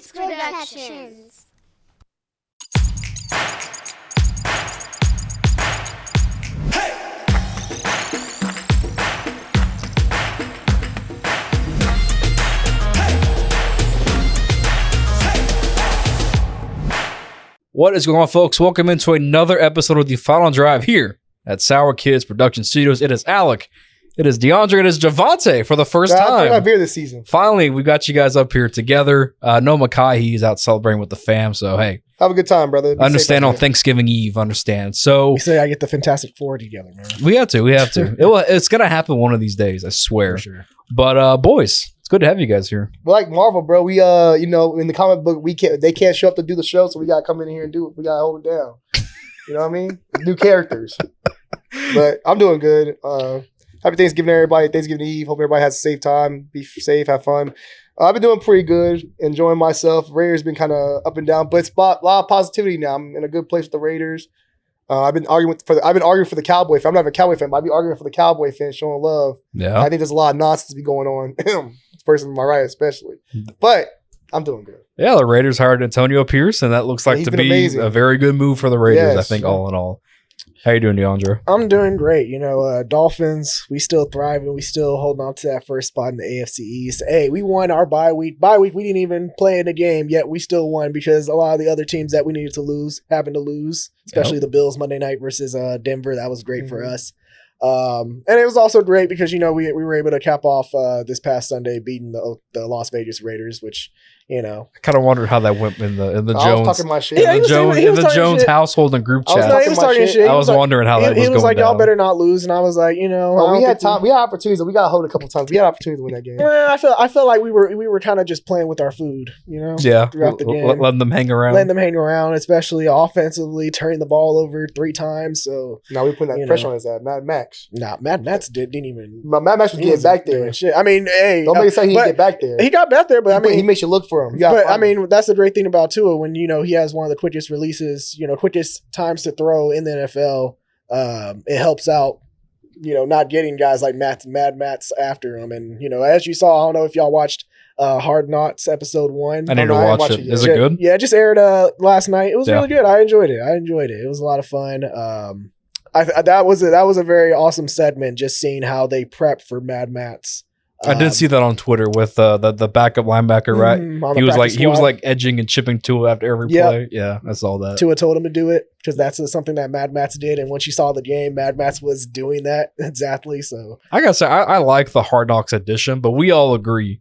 Saints Productions. What is going on, folks? Welcome into another episode of the Final Drive here at Sour Kids Production Studios. It is Alec, it is DeAndre, it is Javante for the first I time. my beer this season. Finally, we got you guys up here together. No Makai, he's out celebrating with the fam. So, hey, Have a good time, brother. Be understand safe out on there. Thanksgiving Eve, understand. So, We say I get the Fantastic Four together, man. we have to. It's going to happen one of these days, I swear. For sure. But, boys, it's good to have you guys here. We're like Marvel, bro. We in the comic book, they can't show up to do the show, so we gotta come in here and do it. We gotta hold it down. You know what I mean? New characters. But I'm doing good. Happy Thanksgiving, everybody. Thanksgiving Eve. Hope everybody has a safe time. Be safe, have fun. I've been doing pretty good, enjoying myself. Raiders been kind of up and down, but it's a lot of positivity now. I'm in a good place with the Raiders. I've been arguing for the Cowboy fan. I'm not a Cowboy fan, but I've been arguing for the Cowboy fans, showing love. Yeah. I think there's a lot of nonsense be going on. This person on my right, especially. But I'm doing good. Yeah, the Raiders hired Antonio Pierce, and that looks like He's to been be amazing. a very good move for the Raiders, Yes. I think, all in all. How you doing, DeAndre? I'm doing great. Dolphins, we still thriving. We still holding on to that first spot in the AFC East. Hey, we won our bye week. We didn't even play in the game, yet we still won because a lot of the other teams that we needed to lose happened to lose, especially the Bills Monday night versus Denver. That was great for us. And it was also great because, we were able to cap off this past Sunday beating the Las Vegas Raiders, which, I kind of wondered how that went in the I was Jones talking my shit. Yeah, he was talking Jones shit. household and group I was chat. like- he was my talking shit. shit. I was wondering how that was He going was like, down. y'all better not lose. And I was like, I we don't had think time. We had opportunities. We got hold a couple times. We had opportunities to win that game. Well, I felt like we were kind of just playing with our food, Yeah, throughout the game. letting them hang around. letting them hang around, especially offensively, turning the ball over 3 times. So, Now we putting that You pressure know. on his ass. Mad Max. Matt Matz didn't even. Mad Max was he getting wasn't back doing there. Shit. I mean, hey, Don't make it say he but didn't get back there. he got back there, but he makes you look for him. that's the great thing about Tua when he has one of the quickest releases, quickest times to throw in the NFL. It helps out, not getting guys like Mad Matt's after him, and as you saw, I don't know if y'all watched Hard Knocks episode 1. I need to no, I watch watched it. it yet. Is it good? Yeah, it just aired last night. It was Yeah. really good. I enjoyed it. It was a lot of fun. That was a very awesome segment. Just seeing how they prepped for Mad Matt's. I did see that on Twitter with the backup linebacker, right? on the He was practice squad. edging and chipping Tua after every Yep. play. Yeah, I saw that. Tua told him to do it because that's something that Mad Matt's did. And once you saw the game, Mad Matt's was doing that exactly. So I gotta say, I like the Hard Knocks edition, but we all agree,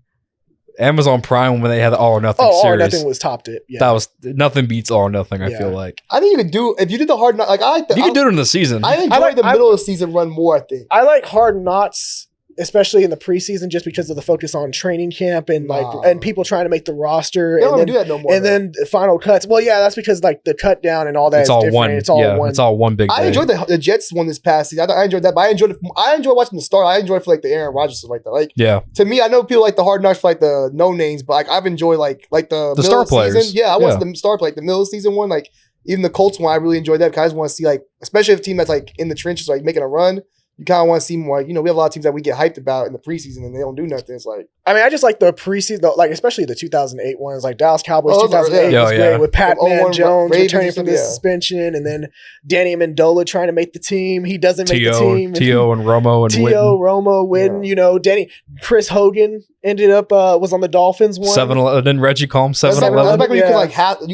Amazon Prime when they had the All or Nothing All or series, Nothing was topped it. Yeah. that was nothing beats All or Nothing. I Yeah. feel like I think you could do if you did the hard. Like I like the. you can do it in the season. I enjoy like- the middle of the season run more. I think. I like Hard Knocks, especially in the preseason, just because of the focus on training camp and Nah. and people trying to make the roster. They don't and even do that no more. And though. then the final cuts. Well, yeah, that's because the cut down and all that it's is all different. one. It's all yeah, one. it's all one big. I day. enjoyed the Jets one this past season. I enjoyed that, but I enjoyed watching the start. I enjoyed for like the Aaron Rodgers stuff like that. Like Yeah, to me, I know people like the Hard Knocks for like the no names, but like I've enjoyed like the middle star of the season. players. Yeah, I watched Yeah. the star play, like the middle of the season one. Like even the Colts one, I really enjoyed that because I just want to see like, especially if a team that's like in the trenches, like making a run. You kind of want to see more. We have a lot of teams that we get hyped about in the preseason and they don't do nothing. It's like I mean, I just like the preseason, like especially the 2008 ones, like Dallas Cowboys Oh, those are- 2008 yeah. was Oh, great yeah. with Pat The 01 Jones Ravens returning and from the stuff, yeah. suspension, and then Danny Amendola trying to make the team. He doesn't make the team. T.O. and Romo and T.O. Witten. Romo, Witten, Chris Hogan ended up was on the Dolphins one. 7-Eleven. Didn't Reggie call him that's like 7-Eleven? when you Yeah. could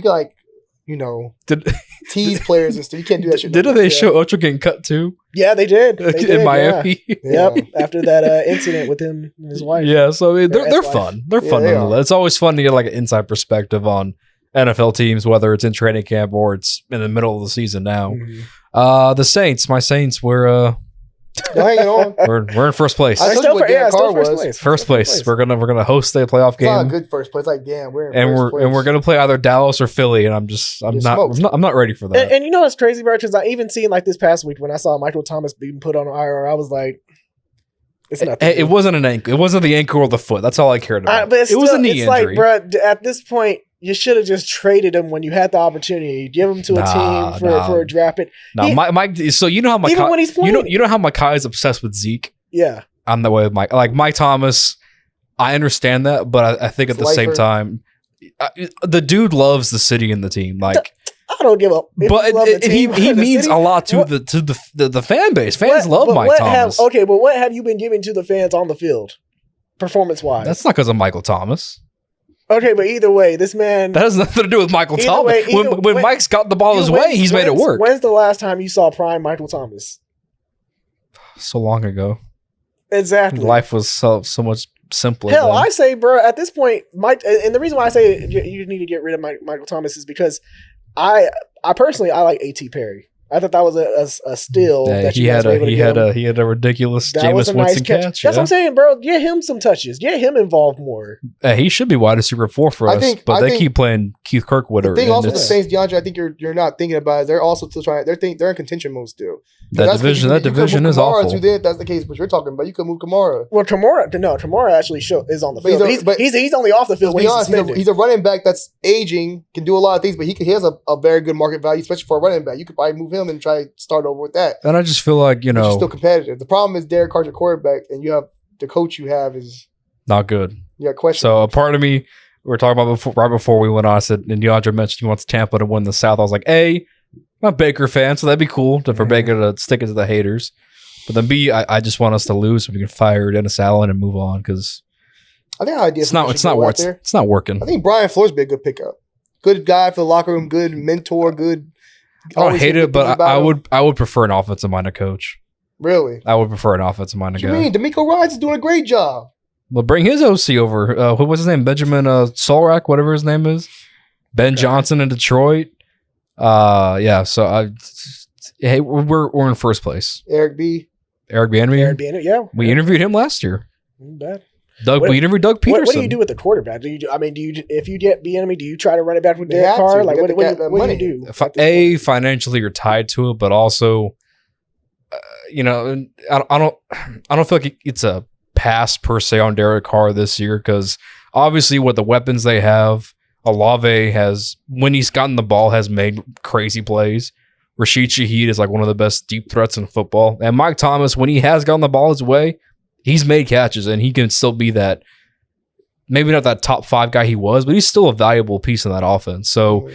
like Did tease players and stuff. You can't do that shit. didn't no more. they show Ocho getting cut too Yeah, they did. They did, in Miami? Yeah. Yep. After that incident with him and his wife. Yeah, so I mean, Their they're ex-wife. fun. They're Yeah, fun they nonetheless. It's always fun to get like an inside perspective on NFL teams, whether it's in training camp or it's in the middle of the season now. Mhm. The Saints, my Saints, we're They're hanging on. we're in first place. I told you what Derek Carr was. First place. We're gonna host a playoff It's not a game, good first place. Like damn, we're in and first place. we're gonna play either Dallas or Philly, and I'm You're smoked. not ready for that. And you know what's crazy, bro? Because I even seen like this past week when I saw Michael Thomas being put on IR, I was like, it's nothing. It wasn't an ankle. It wasn't the ankle or the foot. That's all I cared about. But it's it was a still- knee it's injury. like, bro, at this point, you should have just traded him when you had the opportunity. Give him to a team for a draft pick. No, he- Mike. So you know how Makai, Even when he's playing. you know how Makai is obsessed with Zeke. Yeah. I'm the way with Mike. Like Mike Thomas, I understand that, but I think at It's the same lifer. time, the dude loves the city and the team. Like, I don't give up. If but you love the he team, he the means city, a lot to what- the fan base. Fans love but Mike what Thomas. but what have you been giving to the fans on the field, performance wise? That's not because of Michael Thomas. Okay, but either way, this man. That has nothing to do with Michael Either Thomas. way- either- when when- Mike's got the ball his way, he's made it work. When's the last time you saw prime Michael Thomas? So long ago, Exactly. life was so much simpler. Hell, then. I say, bro, at this point, Mike, and the reason why I say you need to get rid of Michael Thomas is because I personally I like A.T. Perry. I thought that was a steal Yeah, that he you guys had were able to get him. he had a ridiculous That was Jameis a nice Winston catch. catch. That's yeah. what I'm saying, bro. Get him some touches. Get him involved more. He should be wide receiver 4 for I us, think- but I they think keep playing Keith Kirkwood. The thing and also with the it's- Saints, DeAndre, I think you're not thinking about it. They're also still trying. They're in contention mode still. that That's 'cause division, you that could division move is Kamara awful. To them, that's the case. But you're talking about you could move Kamara. Well, Tamora actually is on the But he's field. a- but- He's only off the field To when be he's honest, suspended. he's a running back that's aging, can do a lot of things, but he has a very good market value, especially for a running back. You could probably move him and try to start over with that. And I just feel like, But you're still know, competitive. The problem is Derek Carr's your quarterback, and you have the coach you have is not good. you got questions. So a part of me, we were talking about right before we went on, I said, and DeAndre mentioned he wants Tampa to win the South. I was like, A, I'm a Baker fan, so that'd be cool for Mhm. Baker to stick it to the haters. But then B, I just want us to lose so we can fire Dennis Allen and move on because I think our idea it's not it's not working. I think Brian Flores be a good pickup. Good guy for the locker room. Good mentor. Good. I don't always hate hear it, good but things about him. I would prefer an offensive minded coach. Really. I would prefer an offensive minded What you guy. mean? D'Amico Ryans is doing a great job. Well, bring his OC over. Who was his name? Benjamin Solrak, whatever his name is. Ben Johnson in Detroit. Yeah. So hey, we're in first place. Eric B. Eric Bieniemy. Aaron Bieniemy, yeah. We interviewed him last year. Bad. We interviewed Doug What Peterson. do you do with the quarterback? Do you? If you get Bieniemy, do you try to run it back with They Derek have Carr? to. Like They what got do that you money. do? at this point? Financially you're tied to it, but also, I don't feel like it's a pass per se on Derek Carr this year because obviously with the weapons they have, Olave has, when he's gotten the ball, has made crazy plays. Rashid Shaheed is like one of the best deep threats in football. And Mike Thomas, when he has gotten the ball his way, he's made catches and he can still be that, maybe not that top 5 guy he was, but he's still a valuable piece in that offense. So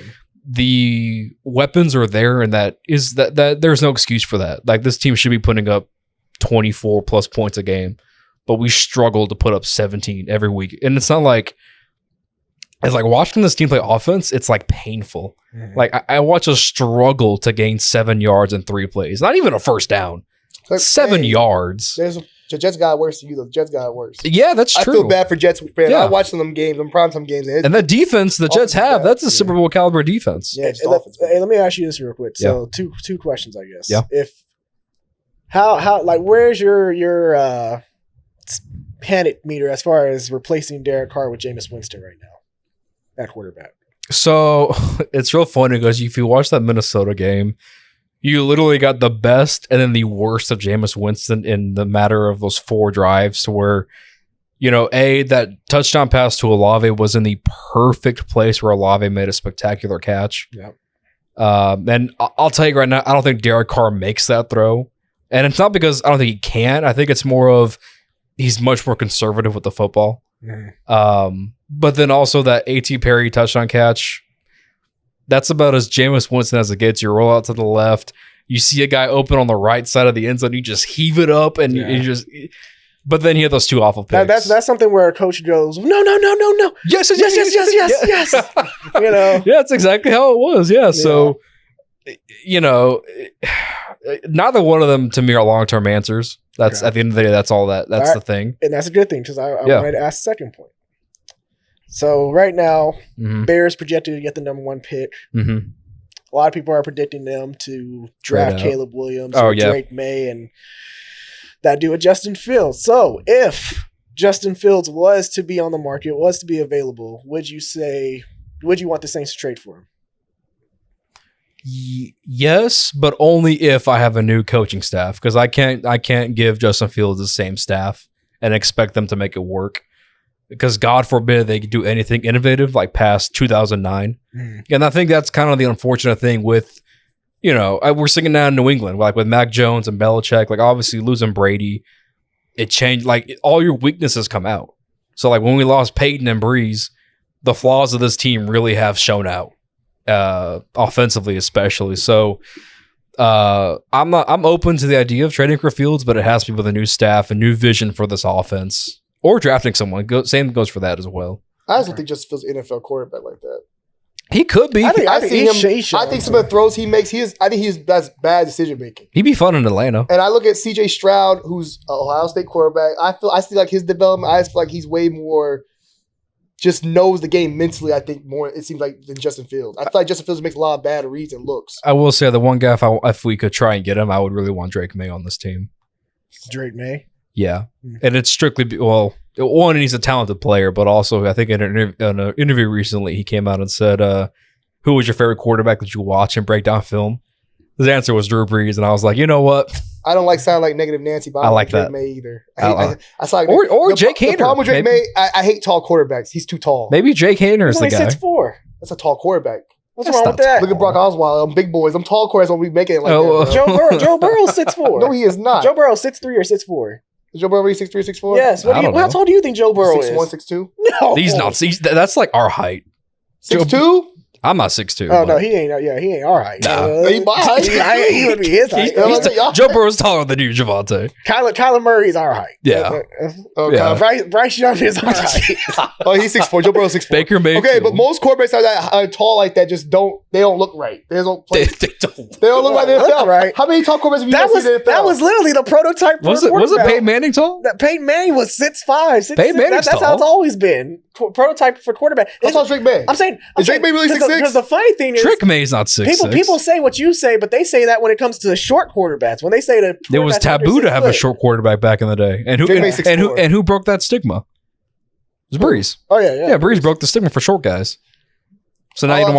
the weapons are there, and that there's no excuse for that. Like this team should be putting up 24 plus points a game, but we struggle to put up 17 every week. And it's not like, it's like watching this team play offense, it's like painful. Mhm. Like I watch us struggle to gain 7 yards in 3 plays, not even a first down, Like, 7 hey, yards. The Jets got worse than you, though. The Jets got worse. Yeah, that's I true. feel bad for Jets fans. Yeah. I watched some of them games, them primetime games. And that defense the Jets Offense have, bad. that's a Yeah. Super Bowl caliber defense. yeah, just Hey, Dolphins. hey, let me ask you this real quick. So two questions, I guess. Yeah. If how like where's your panic meter as far as replacing Derek Carr with Jameis Winston right now at quarterback? So it's real funny because if you watch that Minnesota game, you literally got the best and then the worst of Jameis Winston in the matter of those 4 drives to where, that touchdown pass to Olave was in the perfect place where Olave made a spectacular catch. Yep. And I'll tell you right now, I don't think Derek Carr makes that throw. And it's not because I don't think he can. I think it's more of he's much more conservative with the football. But then also that A.T. Perry touchdown catch, that's about as Jameis Winston as it gets. You roll out to the left, you see a guy open on the right side of the end zone, you just heave it up and Yeah. you just. But then he had those 2 awful picks. That's something where a coach goes, no. yes, Yes. You know. Yeah, that's exactly how it was. Yeah. So, neither one of them to me are long term answers. That's Okay. at the end of the day. That's all that's All right. the thing. And that's a good thing because I Yeah. wanted to ask the second point. So right now, Mm-hmm. Bears projected to get the number 1 pick. Mm-hmm. A lot of people are predicting them to draft Trade out. Caleb Williams Oh, or yeah. Drake May and that do with Justin Fields. So if Justin Fields was to be on the market, was to be available, would you want the Saints to trade for him? Yes, but only if I have a new coaching staff because I can't give Justin Fields the same staff and expect them to make it work. Because God forbid they could do anything innovative like past 2009. And I think that's kind of the unfortunate thing with, we're sitting now in New England, like with Mac Jones and Belichick, like obviously losing Brady, it changed, like all your weaknesses come out. So like when we lost Peyton and Breeze, the flaws of this team really have shown out, offensively especially. So I'm open to the idea of trading for Fields, but it has to be with a new staff, a new vision for this offense, or drafting someone. Same goes for that as well. I just don't think Justin Fields is an NFL quarterback like that. He could be. I think I think some of the throws he makes, I think that's bad decision making. He'd be fun in Atlanta. And I look at CJ Stroud, who's an Ohio State quarterback. I see like his development. I just feel like he's way more just knows the game mentally, I think, more, it seems like, than Justin Fields. I feel like Justin Fields makes a lot of bad reads and looks. I will say the one guy, if we could try and get him, I would really want Drake May on this team. Drake May? Yeah. And it's strictly, one, he's a talented player, but also I think in an interview recently, he came out and said, who was your favorite quarterback that you watch and break down film? His answer was Drew Brees, and I was like, you know what? I don't like sound like negative Nancy, but I don't like Drake May either. I saw or Jake Haener. The problem with Drake May, I hate tall quarterbacks. He's too tall. Maybe Jake Haener is the guy. 6'4". That's a tall quarterback. What's wrong with that? Look at Brock Osweiler. I'm big boys. I'm tall quarterbacks when we make it like that. Joe Burrow's 6'4". No, he is not. Joe Burrow's 6'3" or 6'4". Is Joe Burrow 6'3", 6'4"? Yes. How tall do you think Joe Burrow is? 6'1", 6'2"? No. He's not. That's like our height. 6'2"? I'm not 6'2". Oh, no, he ain't. Yeah, he ain't all right. Nah. He my height. He would be his height. Joe Burrow's taller than you, Javante. Kyler Murray's our height. Yeah. Bryce Young is our height. Oh, he's 6'4". Joe Burrow's 6'4". Baker Mayfield. Okay, but most quarterbacks are tall like that. Just don't look right. They don't play. They don't. They don't look like the NFL. Right. How many tall quarterbacks have you seen in the NFL? That was literally the prototype for Was it Peyton Manning tall? That Peyton Manning was 6'5". Peyton Manning's That's how it's always been. Prototype for quarterback. How tall is Drake May? I'm saying. Is Drake May really 6'6"? Because the funny thing is, Drake May's not 6'6". People say what you say, but they say that when it comes to the short quarterbacks. When they say that it was taboo to have a short quarterback back in the day, and who broke that stigma? It was Breeze. Oh yeah. Yeah, Breeze broke the stigma for short guys. So now you don't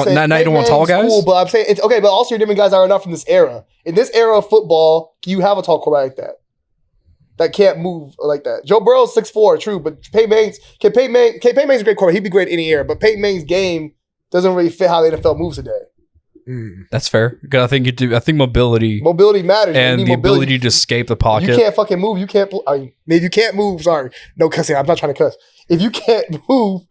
want tall guys. Cool, but I'm saying it's okay. But also, your different guys are enough from this era. In this era of football, you have a tall quarterback like that can't move like that. Joe Burrow's 6'4", true, but Peyton Manning's a great quarterback. He'd be great in any era, but Peyton Manning's game doesn't really fit how the NFL moves today. That's fair. Because I think mobility matters, and the ability to escape the pocket. You can't fucking move. You can't. Maybe you can't move. Sorry, no cussing. I'm not trying to cuss. If you can't move.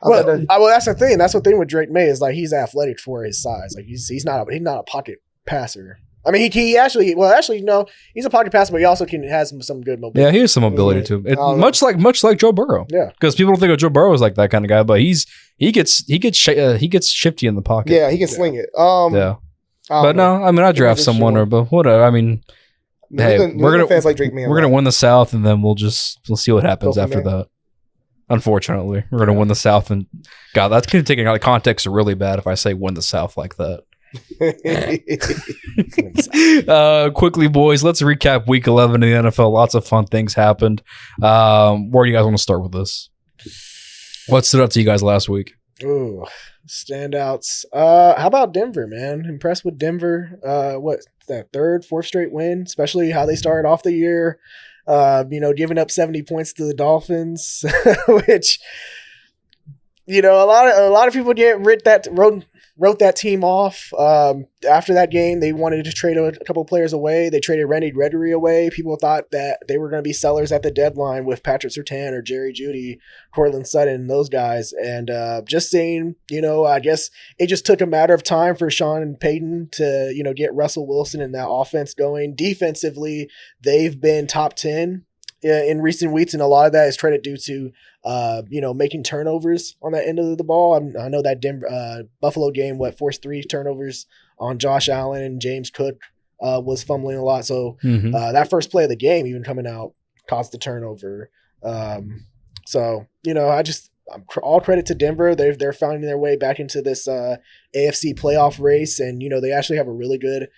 Well, that's the thing. That's the thing with Drake May is like he's athletic for his size. Like he's not a pocket passer. I mean, he actually no, he's a pocket passer, but he also has some good mobility. Yeah, he has some mobility too. Much like Joe Burrow. Yeah, because people don't think of Joe Burrow as like that kind of guy, but he gets shifty in the pocket. Yeah, he can sling it. But no, I mean, I draft someone but whatever. I mean, hey, we're gonna win the South, and then we'll see what happens after that. Unfortunately, we're gonna win the South, and God, that's gonna take out of context really bad if I say win the South like that. Quickly, boys, let's recap week 11 in the NFL. Lots of fun things happened. Where do you guys want to start with this? What stood up to you guys last week? Ooh, standouts. How about Denver, man? Impressed with Denver. What, that fourth straight win, especially how they started off the year. Giving up 70 points to the Dolphins, which, a lot of people wrote that team off. After that game, they wanted to trade a couple of players away. They traded Randy Gregory away. People thought that they were going to be sellers at the deadline with Patrick Surtain or Jerry Jeudy, Cortland Sutton, those guys. And just saying, I guess it just took a matter of time for Sean Payton to, get Russell Wilson and that offense going. Defensively, they've been top 10 in recent weeks, and a lot of that is credit due to making turnovers on that end of the ball. I know that Buffalo game, forced 3 turnovers on Josh Allen, and James Cook was fumbling a lot. So that first play of the game, even coming out, caused the turnover. All credit to Denver. They're finding their way back into this AFC playoff race, and they actually have a really good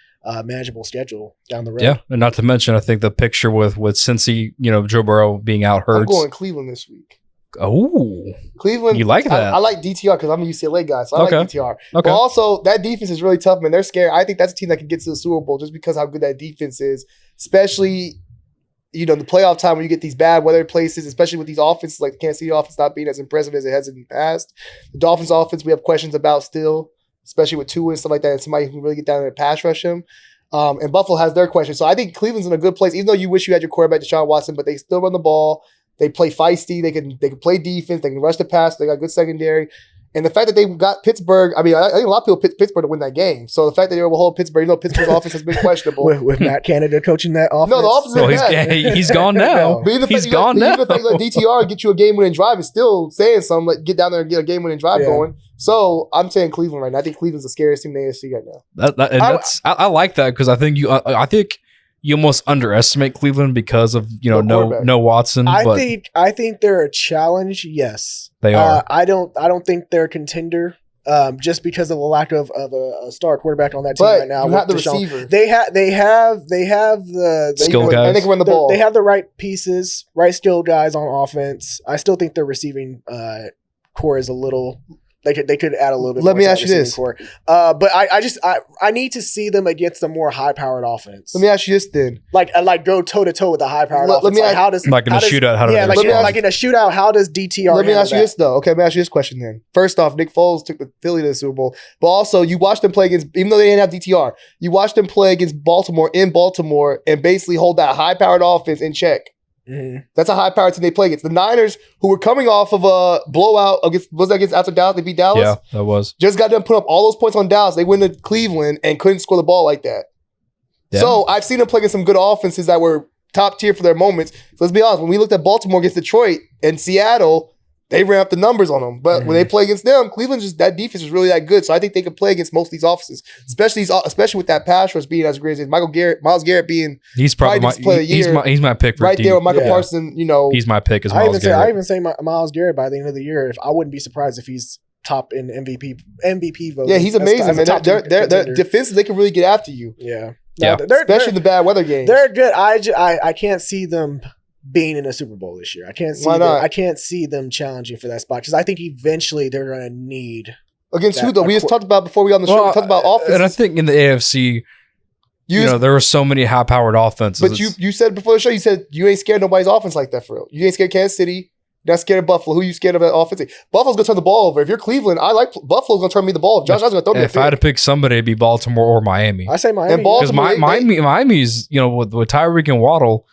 manageable schedule down the road. Yeah, and not to mention, I think the picture with Cincy, Joe Burrow being out hurts. I'm going Cleveland this week. Oh, Cleveland. You like that? I like DTR because I'm a UCLA guy, so I like DTR. Okay. But also, that defense is really tough, man. They're scary. I think that's a team that can get to the Super Bowl just because how good that defense is, especially the playoff time when you get these bad weather places, especially with these offenses like the Kansas City offense not being as impressive as it has in the past. The Dolphins offense we have questions about still, especially with Tua and stuff like that, and somebody who can really get down there and pass rush him. And Buffalo has their questions. So I think Cleveland's in a good place, even though you wish you had your quarterback Deshaun Watson, but they still run the ball. They play feisty. They can play defense. They can rush the pass. They got good secondary. And the fact that they got Pittsburgh, I mean, I think a lot of people picked Pittsburgh to win that game. So the fact that they were able to hold Pittsburgh, even though Pittsburgh's offense has been questionable. with Matt Canada coaching that offense. No, the offense Well, is bad. he's gone now. But even the He's fact gone now. Even the fact you let DTR get you a game-winning drive is still saying something. Like, get down there and get a game-winning drive Yeah. going. So I'm saying Cleveland right now. I think Cleveland's the scariest team in the AFC right now. I like that because I think you almost underestimate Cleveland because of No quarterback. no Watson. But I think they're a challenge. Yes, they are. I don't think they're a contender. Just because of the lack of a star quarterback on that team But right now. you have the with Deshaun. receiver. They have the Skill guys. And they can run the ball. They have the right pieces, right skilled guys on offense. I still think their receiving core is a little. They could add a little bit. Let more me to that ask you receiving this. core. But I need to see them against a more high powered offense. Let me ask you this then. like go toe to toe with a high powered Let offense. me Like, ask- how does Like in how a does- shootout, how do yeah, they like, respond? like in a shootout, how does DTR? Let me handle ask you that? this though. Okay, let me ask you this question then. First off, Nick Foles took the Philly to the Super Bowl, but also you watched them play against, even though they didn't have DTR, you watched them play against Baltimore in Baltimore and basically hold that high-powered offense in check. Mhm. That's a high-powered team they play against. The Niners, who were coming off of a blowout against after Dallas, they beat Dallas. Yeah, that was. Just got them put up all those points on Dallas. They went to Cleveland and couldn't score the ball like that. Yeah. So I've seen them play against some good offenses that were top tier for their moments. So let's be honest, when we looked at Baltimore against Detroit and Seattle, they ran up the numbers on them. But when they play against them, Cleveland that defense is really that good. So I think they can play against most of these offenses, especially with that pass rush being as great as it is. Miles Garrett being He's probably Defensive Player of the year. he's my pick for right D. there with Michael Yeah. Parsons. He's my pick as I Miles Garrett. even say Miles Garrett by the end of the year. If I wouldn't be surprised if he's top in MVP vote. yeah, he's amazing, man. They're defensive. They can really get after you, yeah. Yeah. especially in the bad weather games. They're good. I can't see them being in a Super Bowl this year. I can't see Why them, not? I can't see them challenging for that spot because I think eventually they're going to need. Against who that- though? We just talked about before we got on the show. We talked about offenses. and I think in the AFC, there are so many high-powered offenses. But you said before the show, you said you ain't scared of nobody's offense like that for real. You ain't scared of Kansas City. You're not scared of Buffalo. Who you scared of that offense? Buffalo's gonna turn the ball over. If you're Cleveland, I like Buffalo's gonna turn me the ball. Josh Allen's gonna throw me if I had to pick somebody, it'd be Baltimore or Miami. I say Miami. And Baltimore- Because Miami's, with Tyreek and Waddle,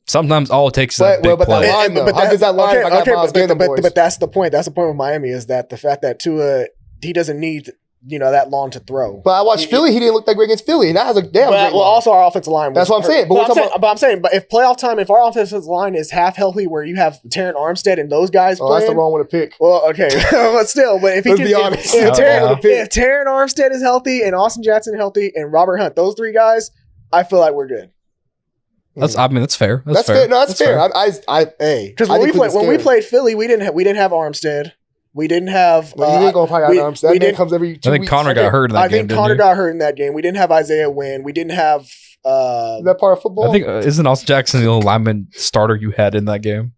sometimes all it takes is that big but that play. line, though. How does that line if I got Miles Garrett and the boys? but that's the point. That's the point with Miami is that the fact that Tua he doesn't need that long to throw. But I watched Philly. He didn't look that great against Philly. And that has a damn great line. Also our offensive line. That's what I'm saying. But I'm saying, but if playoff time, if our offensive line is half healthy, where you have Terran Armstead and those guys Oh, that's the playing, wrong one to pick. well, okay, but still, but if he Let's can, be honest. if Yeah. Terran Armstead is healthy and Austin Jackson healthy and Robert Hunt, those three guys, I feel like we're good. That's fair. That's fair. No, that's fair. Hey, Because I when think we Cleveland's played Philly, we didn't have Armstead. We didn't have. scared. Well, you ain't gonna probably we- have Armstead. That we man didn't- comes every 2 I think weeks. Connor got hurt in that I game, think didn't Connor he? got hurt in that game. We didn't have Isaiah Wynn. We didn't have. Is that part of football? I think isn't Austin Jackson the only lineman starter you had in that game?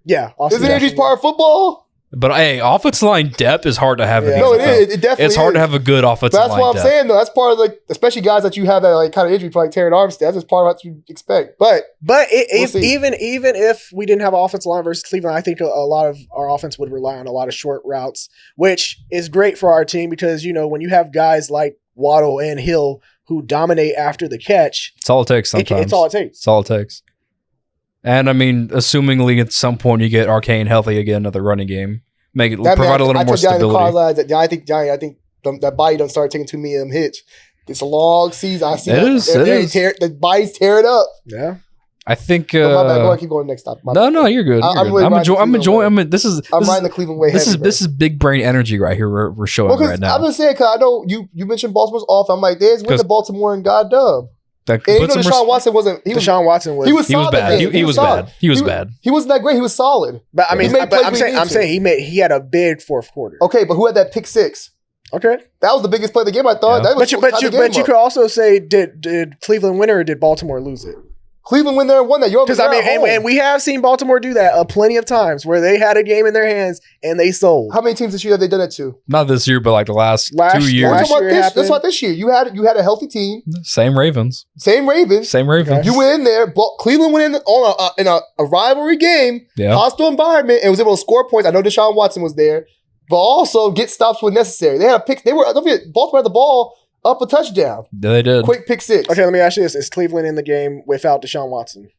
Yeah, Austin Isn't injuries Jackson. part of football? But hey, offensive line depth is hard to have. in Yeah. the No, it NFL. is. It definitely It's hard is. to have a good offensive But that's line what I'm depth. saying though. That's part of especially guys that you have that kind of injury, like Terran Armstead. That's just part of what you expect. But But We'll if see. even if we didn't have an offensive line versus Cleveland, I think a lot of our offense would rely on a lot of short routes, which is great for our team because when you have guys like Waddle and Hill who dominate after the catch, It's all it takes sometimes. it's all it takes. It's all it takes. And I mean, assumingly at some point you get Arcane healthy again, another running game, provide a little more stability. I think that body don't start taking too many of them hits. It's a long season. I see It that. is, The body's tearing up. Yeah. I think. But my bad. Go ahead, keep going next time. My bad. No, you're good. I'm You're really good. riding I'm the enjoying. Cleveland This is I'm riding the Cleveland way heavy. this is big brain energy right here. We're showing Well, right now. I'm just saying because I know you mentioned Baltimore's off. I'm like, there's win to Baltimore and God dub. That And puts him Deshaun Watson wasn't. He was Deshaun Watson was. he was he was solid bad. that game. He was solid. bad. He was bad. He wasn't that great. He was solid. But I mean, He made but plays I'm when he saying needed he had a big fourth quarter. Okay, but who had that pick six? Okay. That was the biggest play of the game. I thought. Yeah. That was But you could also say did Cleveland win or did Baltimore lose it? Cleveland win there and won that. Because I mean, and we have seen Baltimore do that plenty of times where they had a game in their hands and they sold. How many teams this year have they done it to? Not this year, but like the last Last 2 year. years. We're talking about year this. happened. That's what this year. You had a healthy team. Same Ravens. Same Ravens. Same Ravens. You went in there. Cleveland went in on in a rivalry game, Yeah. hostile environment, and was able to score points. I know Deshaun Watson was there, but also get stops when necessary. They had a pick. Don't forget, Baltimore had the ball up a touchdown. They did. Quick pick six. Okay, let me ask you this: is Cleveland in the game without Deshaun Watson?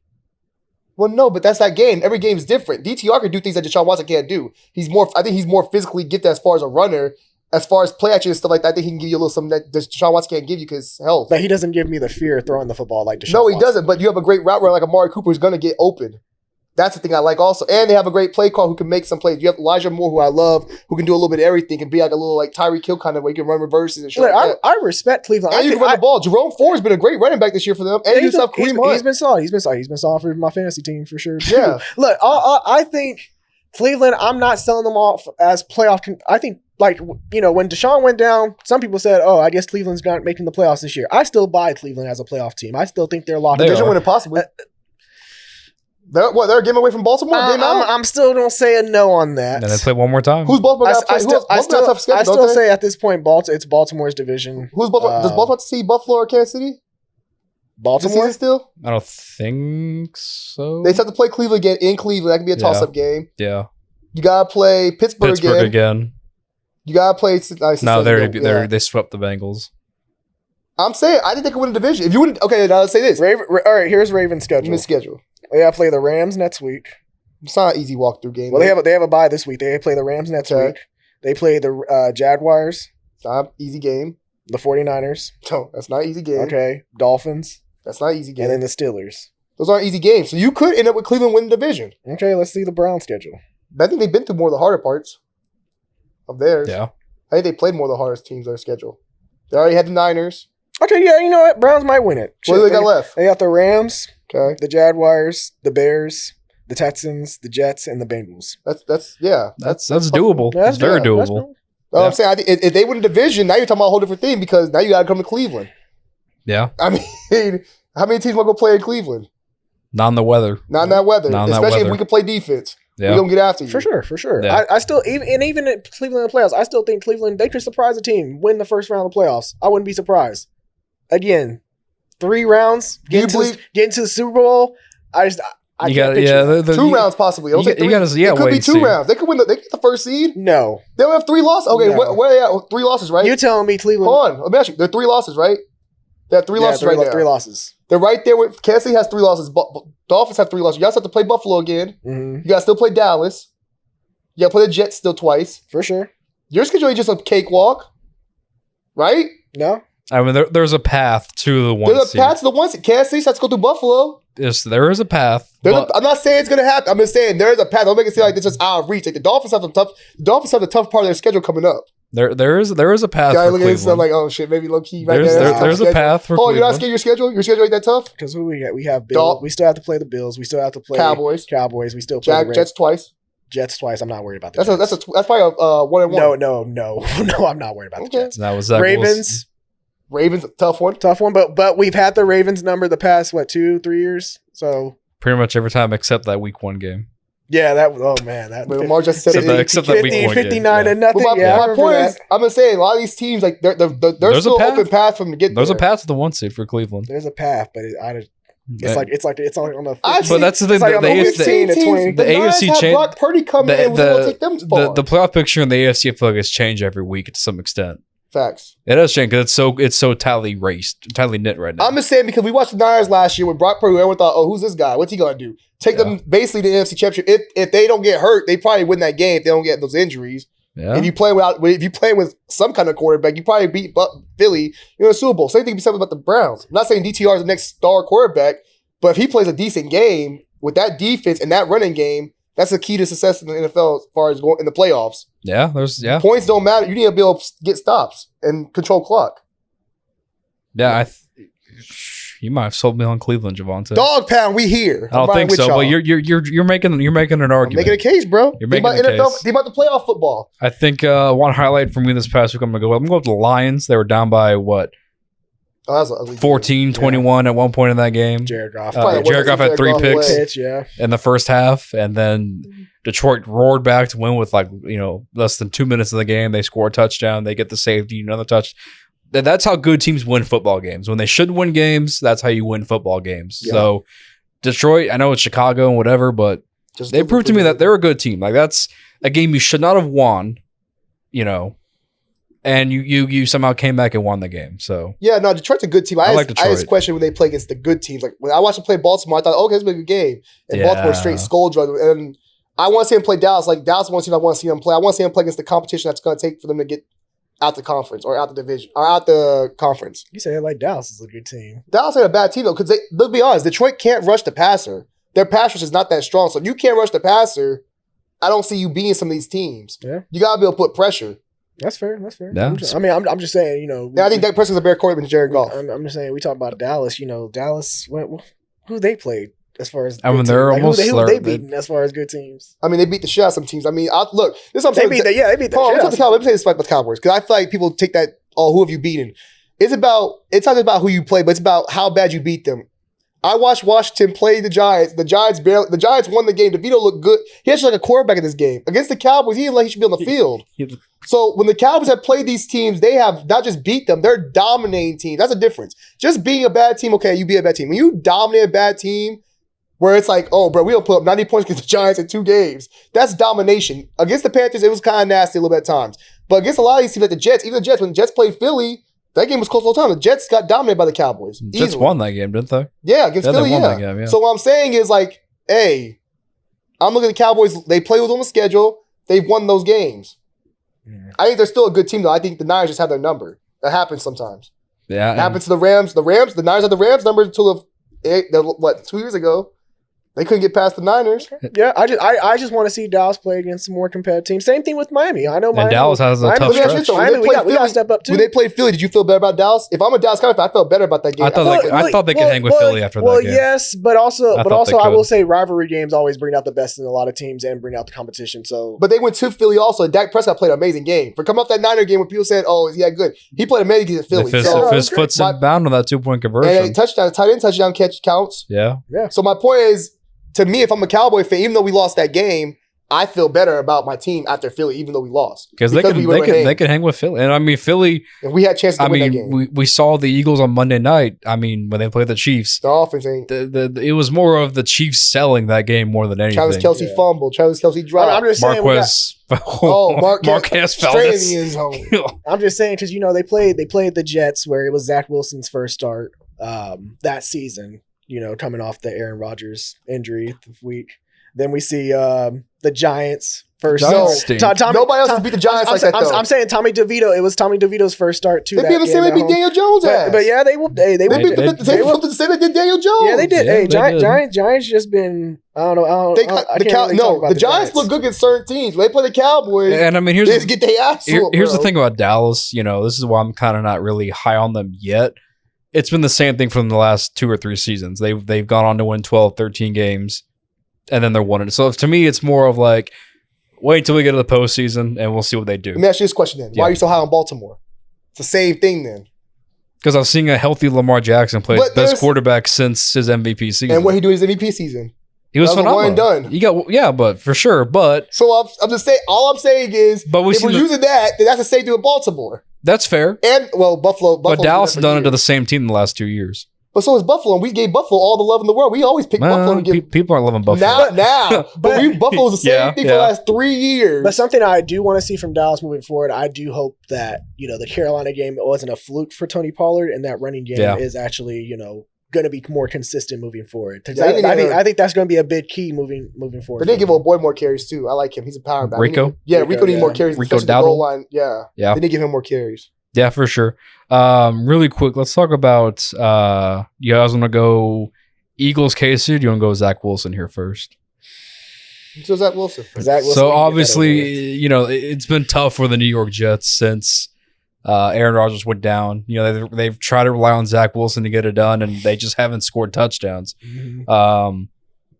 Well, no, but that's that game. Every game's different. DTR can do things that Deshaun Watson can't do. I think he's more physically gifted as far as a runner. As far as play action and stuff like that, I think he can give you a little something that Deshaun Watson can't give you because health. But he doesn't give me the fear of throwing the football like Deshaun No, he Watson. doesn't. But you have a great route runner like Amari Cooper who's going to get open. That's the thing I like also. And they have a great play call who can make some plays. You have Elijah Moore, who I love, who can do a little bit of everything and be like a little like Tyreek Hill kind of where you can run reverses and shit. Look, like that. I respect Cleveland. And you can run the ball. Jerome Ford's been a great running back this year for them. And you have Kareem Hunt. He's been solid. He's been solid for my fantasy team for sure. too. Yeah. Look, I think Cleveland, I'm not selling them off as playoff. I think, like, when Deshaun went down, some people said, oh, I guess Cleveland's not making the playoffs this year. I still buy Cleveland as a playoff team. I still think they're locked in. Division winner possibly. They're a game away from Baltimore? Game out? I'm still going to say a no on that. And they play one more time. Who's Baltimore got to play? I still say say at this point, it's Baltimore's division. Who's Baltimore? Does Baltimore have to see Buffalo or Kansas City? Baltimore? This season still? I don't think so. They just have to play Cleveland again in Cleveland. That could be a toss-up game. Yeah. You got to play Pittsburgh again. You got to play... No, they swept the Bengals. I'm saying, I think they could win a division. If you would... Okay, now let's say this. All right, here's Ravens' schedule. Schedule. They got to play the Rams next week. It's not an easy walkthrough game. Well, they have a bye this week. They play the Rams next week. They play the Jaguars. It's not an easy game. The 49ers. No, that's not an easy game. Okay. Dolphins. That's not an easy game. And then the Steelers. Those aren't easy games. So you could end up with Cleveland winning the division. Okay, let's see the Browns schedule. But I think they've been through more of the harder parts of theirs. Yeah. I think they played more of the hardest teams on their schedule. They already had the Niners. Okay, yeah, you know what? Browns might win it. What do they got left? They got the Rams, Okay. the Jaguars, the Bears, the Texans, the Jets, and the Bengals. That's doable. That's very doable. I'm saying, I think if they win a division, now you're talking about a whole different thing because now you got to come to Cleveland. Yeah. I mean, how many teams want to go play in Cleveland? Not in the weather. Not in that weather. Especially if we can play defense. Yeah. We're going to get after you. For sure. Yeah. I still, even at Cleveland in the playoffs, I still think Cleveland, they could surprise a team, win the first round of the playoffs. I wouldn't be surprised. Again, 3 rounds, get into the Super Bowl. I can't picture that. 2 rounds possibly. It could be 2 rounds. They could win. They get the first seed. No, they don't have 3 losses. Okay, no. where they at? 3 losses, right? You're telling me Cleveland? Hold on, let me ask you. They're 3 losses, right? They have 3 losses right now. 3 losses. They're right there with Kansas City has 3 losses. Dolphins have 3 losses. You guys have to play Buffalo again. Mm-hmm. You guys still play Dallas. You got to play the Jets still twice. For sure. Your schedule ain't just a cakewalk, right? No. I mean, there's a path to the 1 seed. There's a path to the 1 seed. Kansas City has to go through Buffalo. Yes, there is a path. I'm not saying it's gonna happen. I'm just saying there is a path. Don't make it seem like this is out of reach. Like the Dolphins have the tough part of their schedule coming up. There is a path Yeah, for look at this. Cleveland. I'm like, oh shit, maybe low key. Right there's a path for You're not Cleveland. scared of your schedule? Your schedule ain't that tough? Because who we got? We have Bills. We still have to play the Bills. We still have to play Cowboys. We still play the Jets twice. Jets twice. I'm not worried about that. That's probably a 1-1. No. I'm not worried about the Jets. That was Ravens. Ravens, tough one. But we've had the Ravens number the past 2-3 years. So pretty much every time except that week 1 game. yeah, that But Lamar just said except that week 1 game. 59 Yeah. and nothing. But my point that. is, I'm gonna say a lot of these teams like there's still open path from to get There's there. a path to the 1 seed for Cleveland. The's a path, but it's on the. But that's the thing. It's like on the 15 to 20. The AFC have change. Brock Purdy coming in. We'll take them far. The playoff picture in the AFC I feel like has changed every week to some extent. Facts. It does change because it's so tightly knit right now. I'm just saying because we watched the Niners last year with Brock Purdy. Everyone thought, oh, who's this guy? What's he gonna do? Take them basically to the NFC Championship. If they don't get hurt, they probably win that game. If they don't get those injuries. Yeah. If you play with some kind of quarterback, you probably beat Philly. You're in the Super Bowl. Same thing can be said about the Browns. I'm not saying DTR is the next star quarterback, but if he plays a decent game with that defense and that running game, that's the key to success in the NFL as far as going in the playoffs. Points don't matter. You need to be able to get stops and control clock. Yeah, you might have sold me on Cleveland, Javonte. Dog pound, we here. I don't think so, but you're making an argument. I'm making a case, bro. You're making a case. Think about the playoff football. I think one highlight for me this past week, I'm gonna go with the Lions. They were down by what? Oh, that's an ugly 14-21 at one point in that game. Jared Goff. Jared Goff had 3 picks in the first half, and then Detroit roared back to win with less than 2 minutes of the game. They score a touchdown. They get the safety, another touch. That's how good teams win football games. When they should win games, that's how you win football games. Yeah. So Detroit, I know it's Chicago and whatever, but they proved to me that they're a good team. Like that's a game you should not have won, and you somehow came back and won the game. So Yeah, no, Detroit's a good team. I like just Detroit. question when they play against the good teams. Like when I watched them play Baltimore, I thought, okay, this will be a good game. And Yeah. Baltimore straight skull drug. And I want to see him play Dallas. Like Dallas wants to see I want to see them play. I want to see him play against the competition that's going to take for them to get out the conference or out the division or out the conference. You say it like Dallas is a good team. Dallas ain't a bad team though, because let's be honest, Detroit can't rush the passer. Their pass rush is not that strong. So if you can't rush the passer, I don't see you beating some of these teams. Yeah. You gotta be able to put pressure. That's fair. That's fair. Yeah. I'm just saying, you know. And I think Dak Prescott's a better quarterback than Jared Goff. I'm just saying, we talk about Dallas. You know, Dallas. Who they played as far as? I mean, good they're teams? almost who they they- beaten as far as good teams. I mean, they beat the shit out of some teams. I mean, look, this is what I'm They saying. beat they beat the Hold on, shit let out me of let me say this about the Cowboys because I feel like people take that. Oh, who have you beaten? It's not just about who you play, but it's about how bad you beat them. I watched Washington play the Giants. The Giants won the game. DeVito looked good. He actually like a quarterback in this game against the Cowboys. He didn't like he should be on the field. So when the Cowboys have played these teams, they have not just beat them; they're dominating teams. That's a difference. Just being a bad team, okay, you be a bad team. When you dominate a bad team, where it's like, oh, bro, we don't put up 90 points against the Giants in 2 games. That's domination. Against the Panthers, it was kind of nasty a little bit at times. But against a lot of these teams like the Jets, even the Jets, when the Jets played Philly, that game was close all the time. The Jets got dominated by the Cowboys. Jets easily. won that game, didn't they? Yeah, against Yeah, they Philly, won yeah. that game, yeah. So what I'm saying is like, hey, I'm looking at the Cowboys. They play with on the schedule. They've won those games. Yeah. I think they're still a good team, though. I think the Niners just have their number. That happens sometimes. Yeah, It and- happens to the Rams. The Niners had the Rams number until 2 years ago. They couldn't get past the Niners. Yeah, I just want to see Dallas play against some more competitive teams. Same thing with Miami. I know and Miami. Dallas has a Miami, tough Let me ask you stretch. something. When Miami, they we played got to Philly- step up too. When they played Philly, did you feel better about Dallas? If I'm a Dallas Cowboy fan, I felt better about that game. I thought they could hang with Philly after that game. Yes, but also I thought they I will could. say rivalry games always bring out the best in a lot of teams and bring out the competition. So But they went to Philly also. And Dak Prescott played an amazing game. For coming off that Niner game where people said, oh, is he that good? He played amazing against Philly. If So, his foot's My- bound on that 2-point and conversion. a touchdown, tight end touchdown catch counts. Yeah. So my point is, to me, if I'm a Cowboy fan, even though we lost that game, I feel better about my team after Philly, even though we lost. Because they can hang with Philly. And I mean, Philly, And we had chances to I win that game. mean, we saw the Eagles on Monday night. I mean, when they played the Chiefs, the offense ain't. it was more of the Chiefs selling that game more than anything. Travis Kelce Yeah. fumbled. Travis Kelce dropped. I'm just saying, Marquez. Marquez straight in the Valdez. end zone. I'm just saying because they played the Jets where it was Zach Wilson's first start that season. Coming off the Aaron Rodgers injury week. Then we see the Giants first. Giants start. stink. Nobody else can beat the Giants like that, though. I'm saying Tommy DeVito. It was Tommy DeVito's first start too. They beat the same way they beat Daniel Jones ass. But yeah, they will. They They beat will. the same way they did Daniel Jones. Yeah, they did. Yeah, Hey, they did. Giants just been. I don't know. The The Giants look good against certain teams. When they play the Cowboys, And I mean, they just get their ass whooped, here's the bro. thing about Dallas. This is why I'm kind of not really high on them yet. It's been the same thing from the last 2 or 3 seasons. They've gone on to win 12, 13 games, and then they're winning. So to me, it's more of like, wait until we get to the postseason, and we'll see what they do. Let me ask you this question then. Yeah. Why are you so high on Baltimore? It's the same thing then. Because I'm seeing a healthy Lamar Jackson play But best there's- quarterback since his MVP season. And what he doing his MVP season. he was that was a phenomenal. one and done. You got but for sure. But So I'm just saying, all I'm saying is, But we've if we're seen the- using that, then that's the same thing with Baltimore. that's fair. And, well, Buffalo. But Dallas has done it to the. the same team the last 2 years. But so is Buffalo, and we gave Buffalo all the love in the world. We always pick Buffalo to give. People aren't loving Buffalo. Now. But Buffalo's the same Yeah, thing for the yeah. last 3 years. But something I do want to see from Dallas moving forward, I do hope that, the Carolina game wasn't a fluke for Tony Pollard and that running game Yeah. is actually, going to be more consistent moving forward. 'Cause Yeah, I think that's going to be a big key moving forward. They did give old boy more carries, too. I like him. He's a power back. Rico? Rico need yeah. more carries. Rico especially the goal Dowdle? line. Yeah. Yeah. They did give him more carries. Yeah, for sure. Really quick, let's talk about you guys want to go Eagles KC, or do you want to go Zach Wilson here first? So Zach Wilson. Zach Wilson, So you get that obviously, over with. it's been tough for the New York Jets since Aaron Rodgers went down. They've tried to rely on Zach Wilson to get it done, and they just haven't scored touchdowns. Mhm.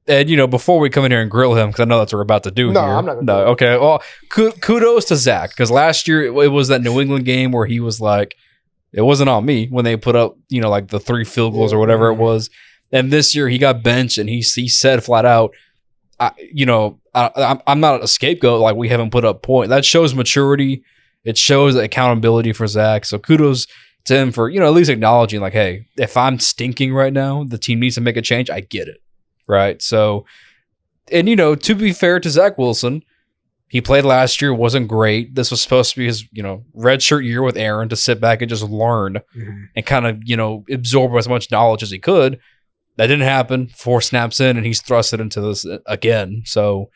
And before we come in here and grill him, because I know that's what we're about to do. No, here. I'm not gonna No, grill him. okay. Well, kudos to Zach, because last year it was that New England game where he was like, it wasn't on me when they put up, like the 3 field goals or whatever it was. And this year he got benched, and he said flat out, I'm not a scapegoat. Like, we haven't put up point. That shows maturity. It shows accountability for Zach. So kudos to him for, at least acknowledging like, hey, if I'm stinking right now, the team needs to make a change. I get it. Right. So, and, to be fair to Zach Wilson, He played last year, wasn't great. This was supposed to be his, redshirt year with Aaron to sit back and just learn and kind of, absorb as much knowledge as he could. That didn't happen. 4 snaps in, and he's thrusted into this again. So,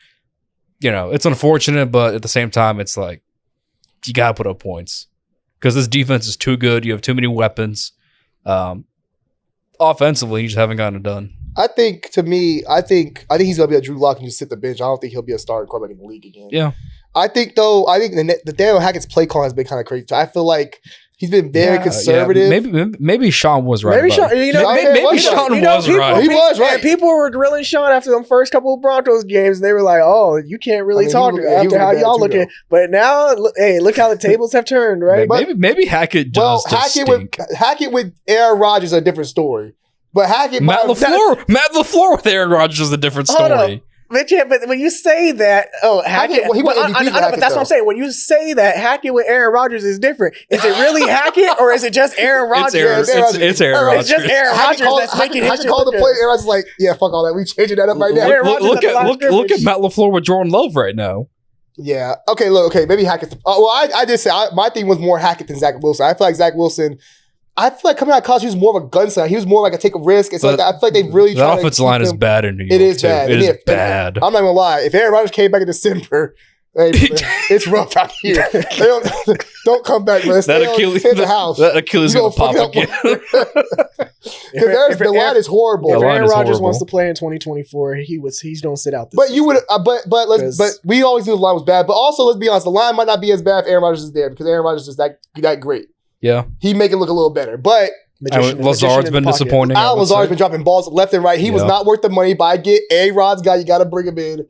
it's unfortunate, but at the same time, it's like you got to put up points because this defense is too good. You have too many weapons. Offensively, you just haven't gotten it done. I think he's gonna be a Drew Lock and just sit the bench. I don't think he'll be a starting quarterback in the league again. Yeah. I think the Daniel Hackett's play calling has been kind of crazy. I feel like he's been very conservative. Maybe Sean was right. Maybe Sean, maybe Sean was people, right. He was right. People were drilling Sean after the first couple of Broncos games, and they were like, "Oh, you can't really talk after how y'all looking." But now, look how the tables have turned, right? Maybe Hackett does. Hackett with Aaron Rodgers is a different story. But Hackett, Matt LaFleur with Aaron Rodgers is a different story. But when you say that, Hackett, he went MVP I know, Hackett, but that's what I'm saying. When you say that Hackett with Aaron Rodgers is different, is it really Hackett or is it just Aaron Rodgers? It's Aaron Rodgers. It's just Aaron Rodgers that's making his Hackett called the play. Aaron Rodgers is like, yeah, fuck all that. We changing that up right now. Look at Matt LaFleur with Jordan Love right now. Yeah. Okay. Look. Okay. Maybe Hackett. I did say my thing was more Hackett than Zach Wilson. I feel like Zach Wilson. I feel like coming out of college, he was more of a gunslinger. He was more like a take a risk. It's like I feel like they really tried the offensive line is bad in New York. It is bad. It is bad. I'm not gonna lie. If Aaron Rodgers came back in December, hey, it's rough out here. They don't come back, man. Stay in the house. That Achilles gonna pop again. Because the line is horrible. If Aaron Rodgers wants to play in 2024, he's gonna sit out. But you would. But we always knew the line was bad. But also, let's be honest, the line might not be as bad if Aaron Rodgers is there because Aaron Rodgers is that great. Yeah. He make it look a little better. But Lazard's been disappointing. Allen Lazard's been dropping balls left and right. He was not worth the money, but I get A-Rod's guy. You got to bring him in.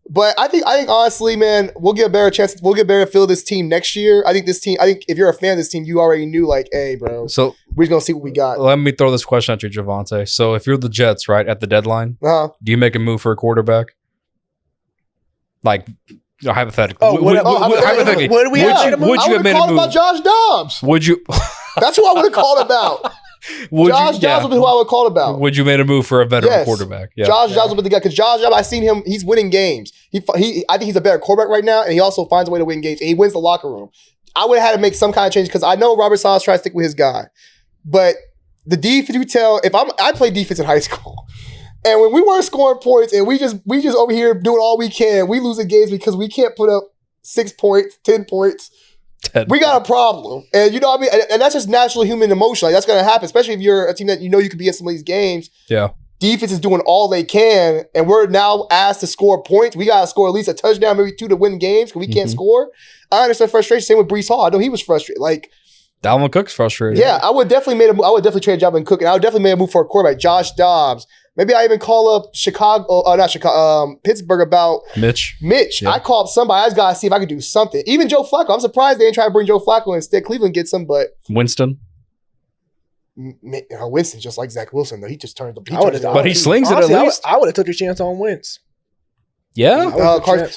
But I think honestly, man, we'll get a better chance. We'll get better to fill this team next year. I think if you're a fan of this team, you already knew like, hey, bro. So we're just going to see what we got. Let me throw this question at you, Javonte. So if you're the Jets, right, at the deadline, do you make a move for a quarterback? Like, hypothetically. Hypothetically. Would we have made a move? I would have called about Josh Dobbs. Would you? That's who I would have called about. Josh Dobbs would be who I would call about. Would you made a move for a veteran quarterback? Yeah. Josh Dobbs would be the guy because Josh Dobbs, I've seen him. He's winning games. I think he's a better quarterback right now, and he also finds a way to win games. And he wins the locker room. I would have had to make some kind of change because I know Robert Saleh's trying to stick with his guy, but the defense. You tell I played defense in high school. And when we weren't scoring points and we just over here doing all we can, we losing games because we can't put up 6 points, 10 points. We got a problem. And you know what I mean? And that's just natural human emotion. Like that's going to happen, especially if you're a team that you know you could be in some of these games. Yeah. Defense is doing all they can, and we're now asked to score points. We got to score at least a touchdown, maybe 2 to win games because we can't score. I understand frustration. Same with Breece Hall. I know he was frustrated. Like Dalvin Cook's frustrated. Yeah, I would definitely trade Dalvin Cook, and I would definitely make a move for a quarterback, Josh Dobbs. Maybe I even call up Pittsburgh about Mitch. Yeah. I call up somebody. I just got to see if I could do something. Even Joe Flacco. I'm surprised they didn't try to bring Joe Flacco instead. Cleveland gets him, but Winston. Winston's just like Zach Wilson, though. He just turned but he slings honestly, it at least. I would have took a chance on Wentz. Yeah.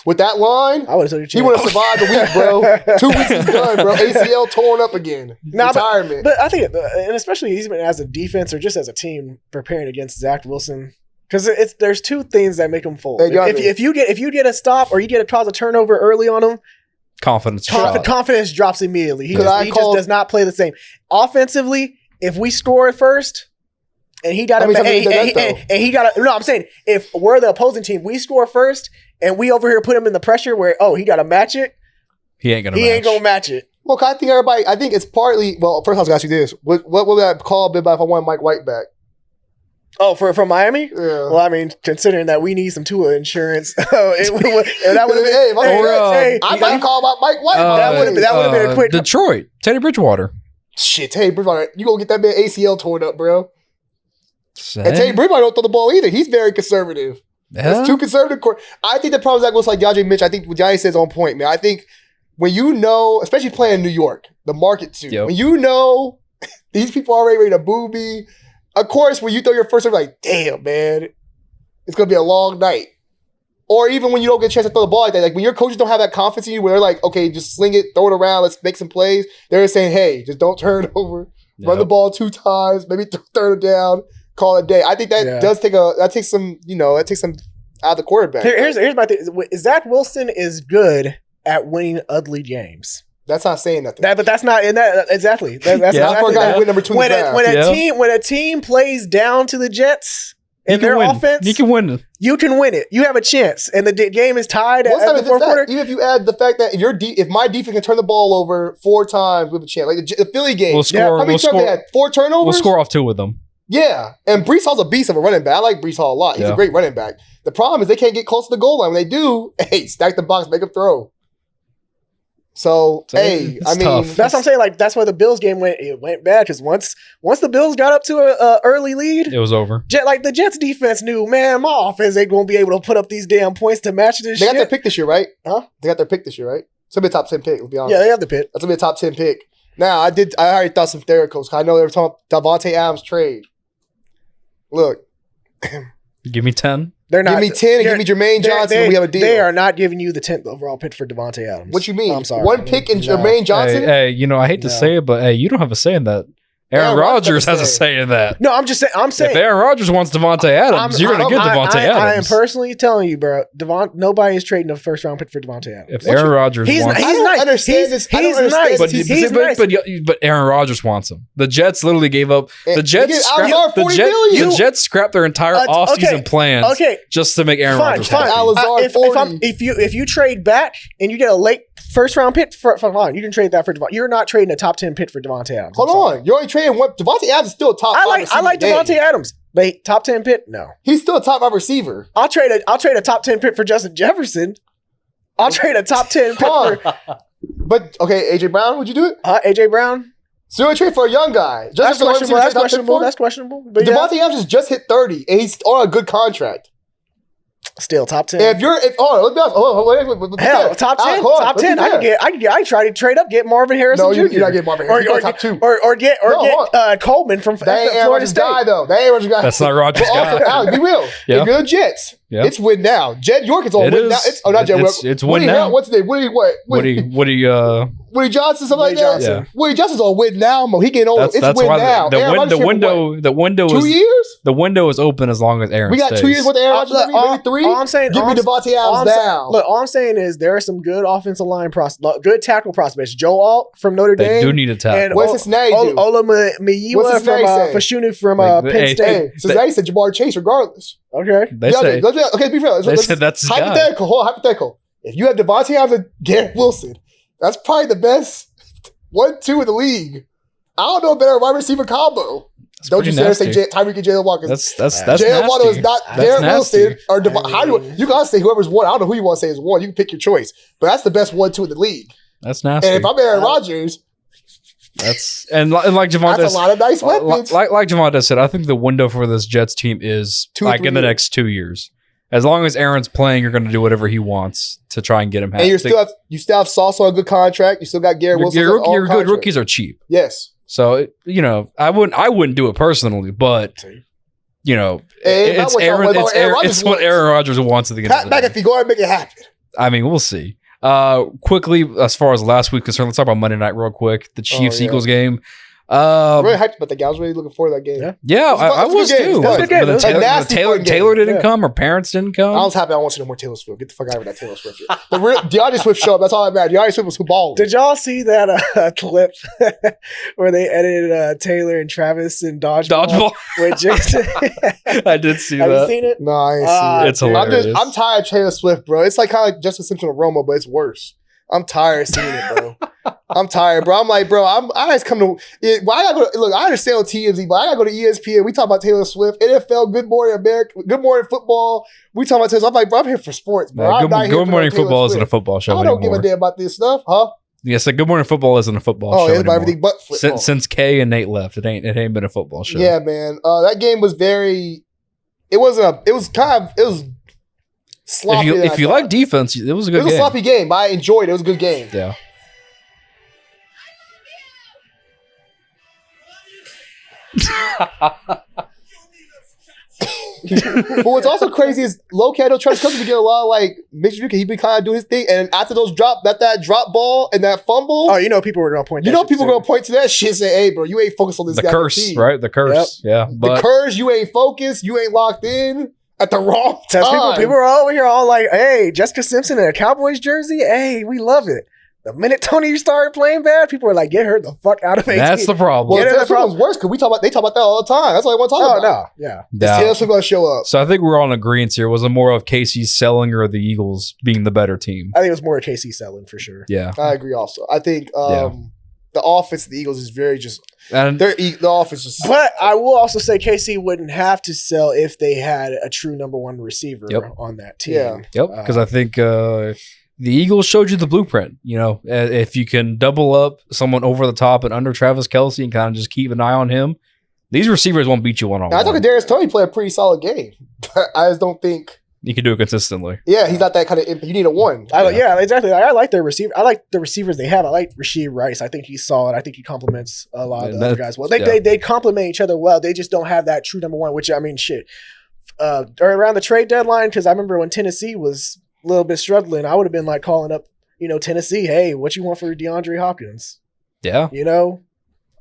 With that line, I would have took a chance. He would have survived a week, bro. 2 weeks is done, bro. ACL torn up again. Retirement. But I think, and especially even as a defense or just as a team preparing against Zach Wilson, because there's 2 things that make him fold. If you get a stop or you get a cause a turnover early on him, confidence drops immediately. He just does not play the same. Offensively, if we score first. And he got no, I'm saying if we're the opposing team, we score first, and we over here put him in the pressure where he got to match it. He ain't gonna match it. Well, I think it's partly. Well, first I was gonna ask you this: what would that call be about if I wanted Mike White back? Oh, from Miami? Yeah. Well, I mean, considering that we need some Tua insurance, that would have been. I might call about Mike White. That would have been a quick. Detroit, Teddy Bridgewater. Shit, Teddy Bridgewater, you gonna get that man ACL torn up, bro? And Teddy Bridgewater don't throw the ball either. He's very conservative. Yeah. It's too conservative. I think the problem is that was like DeAndre Mitch. I think what Johnny says on point, man. I think when you know, especially playing in New York, the market too, when you know these people are already ready to boo me, of course, when you throw your first serve, like, damn, man, it's going to be a long night. Or even when you don't get a chance to throw the ball like that, like when your coaches don't have that confidence in you, where they're like, okay, just sling it, throw it around, let's make some plays. They're saying, hey, just don't turn it over, run the ball 2 times, maybe third it down. Call it a day. I think that takes some out of the quarterback. Here's my thing. Zach Wilson is good at winning ugly games. That's not saying nothing. But that's not in that exactly. That's Yeah. I exactly forgot that. win number 2 in the draft. When a team plays down to the Jets You in can their win. offense, You can win. you can win it. You have a chance, and the game is tied What's at not the even fourth that? quarter. Even if you add the fact that if my defense can turn the ball over 4 times, we have a chance. Like the Philly game. We'll score. How many We'll times they score. had? 4 turnovers? We'll score off 2 with them. Yeah. And Brees Hall's a beast of a running back. I like Brees Hall a lot. He's Yeah. a great running back. The problem is they can't get close to the goal line. When they do, hey, stack the box, make a throw. So, hey, it's I mean, tough. That's what I'm saying. Like that's why the Bills game went bad because once the Bills got up to a early lead, It was over. the Jets defense knew, man, my offense ain't gonna be able to put up these damn points to match this they got their shit. pick this year, right? Huh? They got their pick this year, right? It's gonna be a top 10 pick. Let's be honest. Yeah, they have the pit. That's gonna be a top 10 pick. Now, I already thought some theoreticals. I know they were talking about Davante Adams trade. Look, Give me 10. They're not. give me 10 and give me Jermaine Johnson and we have a deal. They are not giving you the 10th overall pick for Devontae Adams. What you mean? I'm sorry. One pick and No. Jermaine Johnson? Hey, I hate to No. say it, but hey, you don't have a say in that. Aaron Aaron Rodgers Rodgers has a say. say in that. No, I'm just saying. I'm saying. If Aaron Rodgers wants Devontae Adams, you're going to get Devontae Adams. I am personally telling you, bro. Nobody is trading a first round pick for Devontae Adams. If Aaron Rodgers He's wants, not- I don't nice. understand He's- this. I don't he's understand nice. this. He's nice. but Aaron Rodgers wants him. The Jets literally gave up. And The Jets they gave scrapped Alzheimer $40 million. the Jets scrapped their entire offseason okay. plans Okay, just to make Aaron fine, Rodgers fine. happy. Alzheimer If you trade back and you get a late first round pick for fine, you can trade that for Devontae. You're not trading a top 10 pick for Devontae Adams. Hold I'm sorry. on. You're only trading one. Devontae Adams is still a top 5 receiver. I like today. Devontae Adams, but top 10 pick, no. He's still a top 5 receiver. I'll trade a top 10 pick for Justin Jefferson. I'll trade a top 10 pick Hold for on. But, okay, A.J. Brown, would you do it? AJ Brown. So you're trade for a young guy. That's Justin questionable. That's questionable. That's questionable. But yeah, Devontae Adams has just hit 30, and he's on a good contract. still top 10. And let's be honest. Hell, top 10. Top 10. I try to trade up, get Marvin Harrison No, Jr. you're not getting Marvin Harrison. You're top 2. Or get No, Coleman from That ain't Aaron Florida Rodgers' State. guy, though. That ain't Aaron Rodgers' guy. That's not Rodgers' But also, guy. Alex, be real. Yeah. If you're the Jets, Yeah. it's win now. Jed York is on It win is. now. Not Jed York. It's win now. What's his name? Woody Johnson, something like Woody that. Johnson. Yeah. Woody Johnson's on win now, Mo. He getting older. That's It's win why now. Aaron Rodgers here for the window what, 2 is years? the window is open as long as Aaron We got stays. 2 years worth of Aaron Rodgers. Maybe 3. All I'm saying, Give me Devontae Adams now. Look, all I'm saying is there are some good offensive line good tackle prospects. Joe Alt from Notre They Dame. do need a tackle. and What's Cincinnati do? Ola What's Miyiwa Cincinnati say? from Fashunu from Like, Penn hey, State. Hey, Cincinnati said Jamar Chase regardless. Okay. They Yeah, say okay, be real. they said that's his guy. hypothetical. Hold on, hypothetical. If you have Devontae Adams and Garrett Wilson, that's probably the best 1-2 in the league. I don't know a better wide receiver combo. That's Don't you pretty dare say nasty. Tyreek and Jalen Walker. That's Jalen Waddle is nasty. not That's Garrett nasty. Wilson or how do you gotta say whoever's one. I don't know who you want to say is one. You can pick your choice, but that's the best 1-2 in the league. That's nasty. And if I'm Aaron Rodgers, That's and like Javonte that's a lot of nice weapons. like Javonte said, I think the window for this Jets team is 2 or like 3 in the years. next 2 years. As long as Aaron's playing, you're going to do whatever he wants to try and get him happy. And you still have Sauce on a good contract. You still got Garrett Wilson. Your on a good contract. rookies are cheap. Yes. So I wouldn't do it personally, but Hey, it's not what Aaron. Aaron Rodgers It's what wants. Aaron Rodgers wants at the end Pat of the day. McAfee, go ahead and make it happen. I mean, we'll see. Quickly, as far as last week concerned, let's talk about Monday night real quick. The Chiefs yeah. Eagles game. I'm really hyped about that game. I was really looking forward to that game. Yeah. Yeah, I It was was a good game. too. It was a good game. But It was a nasty fun game. Taylor didn't Yeah. come. Her parents didn't come. I was happy. I want to see no more Taylor Swift. Get the fuck out of that Taylor Swift. The real DeAndre Swift show up. That's all that mattered. DeAndre Swift was who balled. Did y'all see that clip where they edited Taylor and Travis in Dodgeball? Dodgeball. With Jason? I did see Have you that. seen it? No, I ain't see it. It's I'm hilarious. I'm tired of Taylor Swift, bro. It's like kind of like Justin Simpson or Romo, but it's worse. I'm tired of seeing it, bro. I'm tired, bro. I'm like, bro, I just come to why I gotta go look, I understand on TMZ, but I gotta go to ESPN. We talk about Taylor Swift, NFL, Good Morning America, Good Morning Football. We talk about Taylor. I'm like, bro, I'm here for sports, bro. Yeah, I'm not here Good for Morning no Taylor Football Swift. isn't a football show I don't give a anymore. damn about this stuff, huh? Yes, Good Morning Football isn't a football Oh, show it's about anymore. everything but football. Since Kay and Nate left, it ain't been a football show. Yeah, man. That game was very. It was sloppy. If you like defense, it was a it good was a game. sloppy game, but I enjoyed it. It was a good game. Yeah. But what's also crazy is low-key, I know Travis Cousins be getting a lot of like mixed review. He be kind of doing his thing, and after those drop ball and that fumble, Oh, you know people were gonna point. you that know shit people to. gonna point to that shit and say, "Hey, bro, you ain't focused on this The guy." curse, right? The curse. Yeah. The But curse, you ain't focused, you ain't locked in. at the wrong Because time. people are over here all like, hey, Jessica Simpson in a Cowboys jersey? Hey, we love it. The minute Tony started playing bad, people were like, get her the fuck out of AT. That's the problem. Well, Yeah, that's what was worse because they talk about that all the time. That's what I want to talk Oh, about. no. Yeah. Is Taylor Swift going to show up? So I think we're all in agreement here. Was it more of Casey's selling or the Eagles being the better team? I think it was more KC selling for sure. Yeah. I agree. Also, I think the offense of the Eagles is very just And the offense is. But I will also say KC wouldn't have to sell if they had a true number one receiver Yep. on that team. Yeah. Yep, because I think the Eagles showed you the blueprint. You know, if you can double up someone over the top and under Travis Kelce and kind of just keep an eye on him, these receivers won't beat you one on I thought one. Kadarius Toney played a pretty solid game, but I just don't think. You can do it consistently. Yeah, he's not that kind of. You need a one. Yeah, exactly. I like their receiver. I like the receivers they have. I like Rasheed Rice. I think he's solid. I think he complements a lot of the other guys well. They complement each other well. They just don't have that true number one. Which I mean, shit. Around the trade deadline, because I remember when Tennessee was a little bit struggling, I would have been like calling up, Tennessee. Hey, what you want for DeAndre Hopkins? Yeah.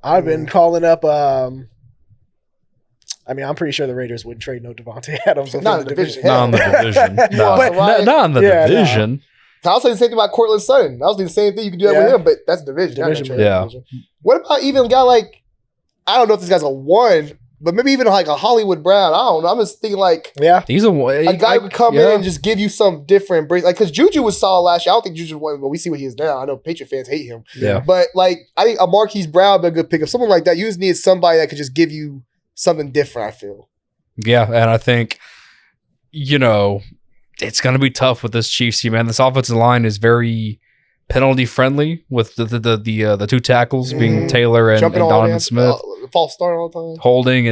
I've been calling up. I mean, I'm pretty sure the Raiders wouldn't trade no Devontae Adams. Not in the division. Not in the division. But- Not in the division. I was saying the same thing about Cortland Sutton. I was thinking the same thing. You can do that with him, but that's division. not Division, trade yeah. division. What about even a guy like, I don't know if this guy's a one, but maybe even like a Hollywood Brown. I don't know. I'm just thinking like Yeah. He's a guy who could come in and just give you some different break. Like, because Juju was solid last year. I don't think Juju won, but we see what he is now. I know Patriot fans hate him. Yeah. But like, I think a Marquise Brown would be a good pickup. Someone like that. You just need somebody that could just give you something different, I feel. Yeah, and I think, it's going to be tough with this Chiefs team, man. This offensive line is very penalty friendly with the two tackles being Taylor and Jumping all Donovan in, Smith, false start all the time. holding,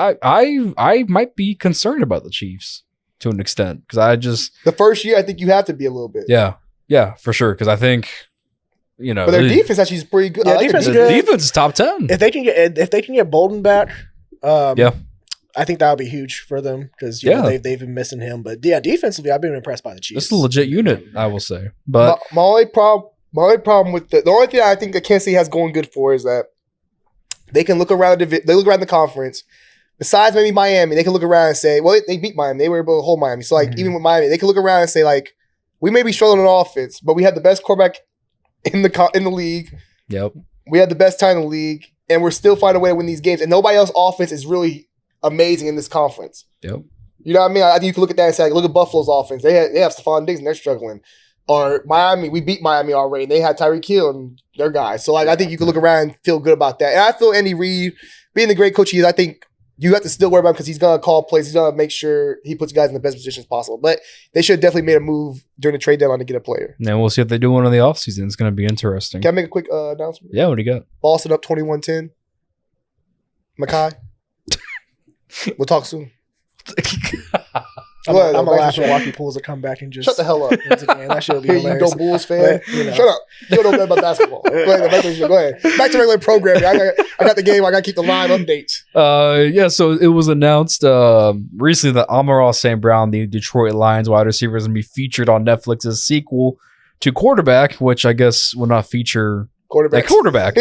I might be concerned about the Chiefs to an extent because The first year, I think you have to be a little bit. yeah, for sure, because I think But their defense actually is pretty good. Yeah, I like defense their is good. defense is top 10. If they can get Bolden back, Yeah. I think that would be huge for them because they've been missing him. But yeah, defensively, I've been impressed by the Chiefs. This is a legit unit, I will say. But my only problem with the only thing I think that Kansas City has going good for is that they can look around the conference. Besides maybe Miami, they can look around and say, well, they beat Miami. They were able to hold Miami. So even with Miami, they can look around and say like, we may be struggling on offense, but we have the best quarterback in the league. yep. We have the best time in the league, and we're still finding a way to win these games. And nobody else's offense is really amazing in this conference. Yep. You know what I mean? I think you can look at that and say, like, look at Buffalo's offense. They have Stephon Diggs and they're struggling. Or Miami, we beat Miami already. They had Tyreek Hill and their guys. So like, I think you can look around and feel good about that. And I feel Andy Reid, being the great coach he is, I think you have to still worry about him because he's gonna call plays. He's gonna make sure he puts guys in the best positions possible. But they should have definitely made a move during the trade deadline to get a player. And we'll see if they do one in the offseason. It's going to be interesting. Can I make a quick announcement? Yeah, what do you got? Boston up 21-10. Makai. We'll talk soon. I'm Go ahead, gonna back to laugh the when show. Walkie Pools will come back and just Shut the hell up. once again, that should be Here, you hilarious. dumb Bulls fan. But, you know. Shut up. You don't know nothing about basketball. Go ahead. Back to the show. Go ahead. Back to regular programming. I got the game. I got to keep the live updates. So it was announced recently that Amon-Ra St. Brown, the Detroit Lions wide receiver, is going to be featured on Netflix's sequel to Quarterback, which I guess will not feature Quarterback. a quarterback.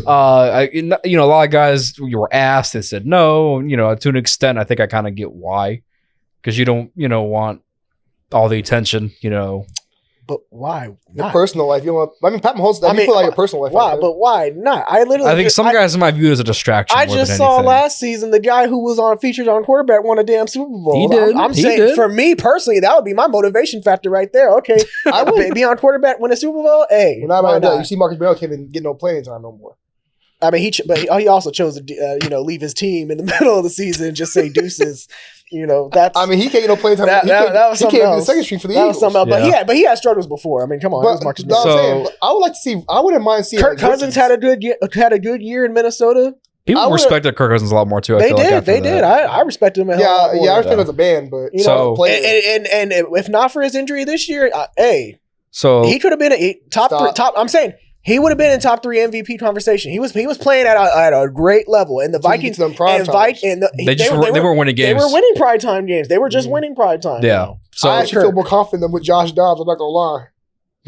A lot of guys you were asked, they said no. To an extent, I think I kind of get why, because you don't want all the attention. But why? Your Not? personal life. You know, Pat Mahomes. You put like your personal life. Why? out there. But why not? I literally. I think some guys might view it as a distraction. I more just than saw anything. last season the guy who was featured on Quarterback won a damn Super Bowl. He did. I'm He saying did. for me personally, that would be my motivation factor right there. Okay, I would be on Quarterback, win a Super Bowl. Hey, Well, not why about that. not? You see, Marcus Mariota can't even get no playing time no more. I mean, he also chose to leave his team in the middle of the season, just say deuces. That's. I mean, he can't get no playing time. That he can't was he something can't be the else. second string for the that Eagles. was something else. Yeah. But he had struggles before. I mean, come on, it was Marcus But, Mariota. I'm So- saying, but I would like to see. I wouldn't mind seeing. Kirk Cousins had a good year in Minnesota. People I would've- respected Kirk Cousins a lot more too. I They feel like did. after They that. did. I respect him. A hell of a lot more. I respect him as a band, but So- And if not for his injury this year, So he could have been a top Stop. three. I'm saying he would have been in top 3 MVP conversation. He was playing at a great level, and the Vikings them prime and times. they weren't winning They games. were winning primetime games. They were just Mhm. winning primetime. Yeah. So I actually feel more confident than with Josh Dobbs. I'm not gonna lie.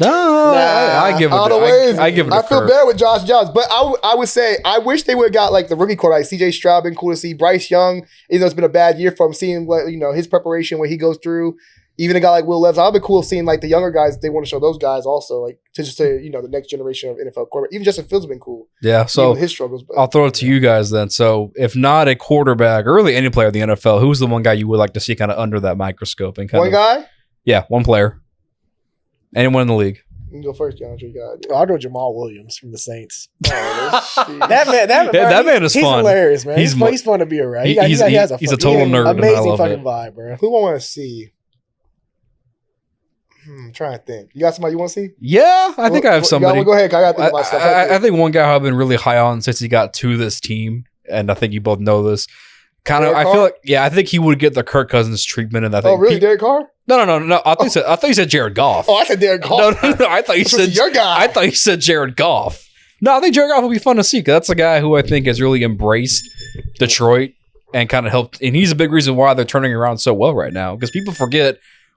No, I give it. All the ways. I give it. I feel bad with Josh Jacobs, but I would say I wish they would have got like the rookie quarterback, CJ Stroud. Been cool to see. Bryce Young, even though it's been a bad year for him, seeing what his preparation, what he goes through. Even a guy like Will Levis, I'll be cool seeing like the younger guys. They want to show those guys also, like to just say the next generation of NFL quarterback. Even Justin Fields has been cool. Yeah, so even with his struggles. But, I'll throw it to you guys then. So if not a quarterback or really any player in the NFL, who's the one guy you would like to see kind of under that microscope and kind one of guy. Yeah, one player. Anyone in the league. You can go first, John. You got it. I'll go Jamal Williams from the Saints. Oh, That man is he's fun. Hilarious, man. He's He's fun to be around. He's a total nerd, and I amazing love fucking it. vibe, bro. who I want to see? I'm trying to think. You got somebody you want to see? Yeah, I think I have somebody. Go ahead. I got to think about stuff. I think one guy I've been really high on since he got to this team, and I think you both know this. Derek I Carr? feel like, I think he would get the Kirk Cousins treatment, and I think. Oh, really, Derek Carr? No. I thought you said Jared Goff. Oh, I said Derek Carr. No. I thought you said your guy. I thought you said Jared Goff. No, I think Jared Goff will be fun to see because that's a guy who I think has really embraced Detroit and kind of helped. And he's a big reason why they're turning around so well right now because people forget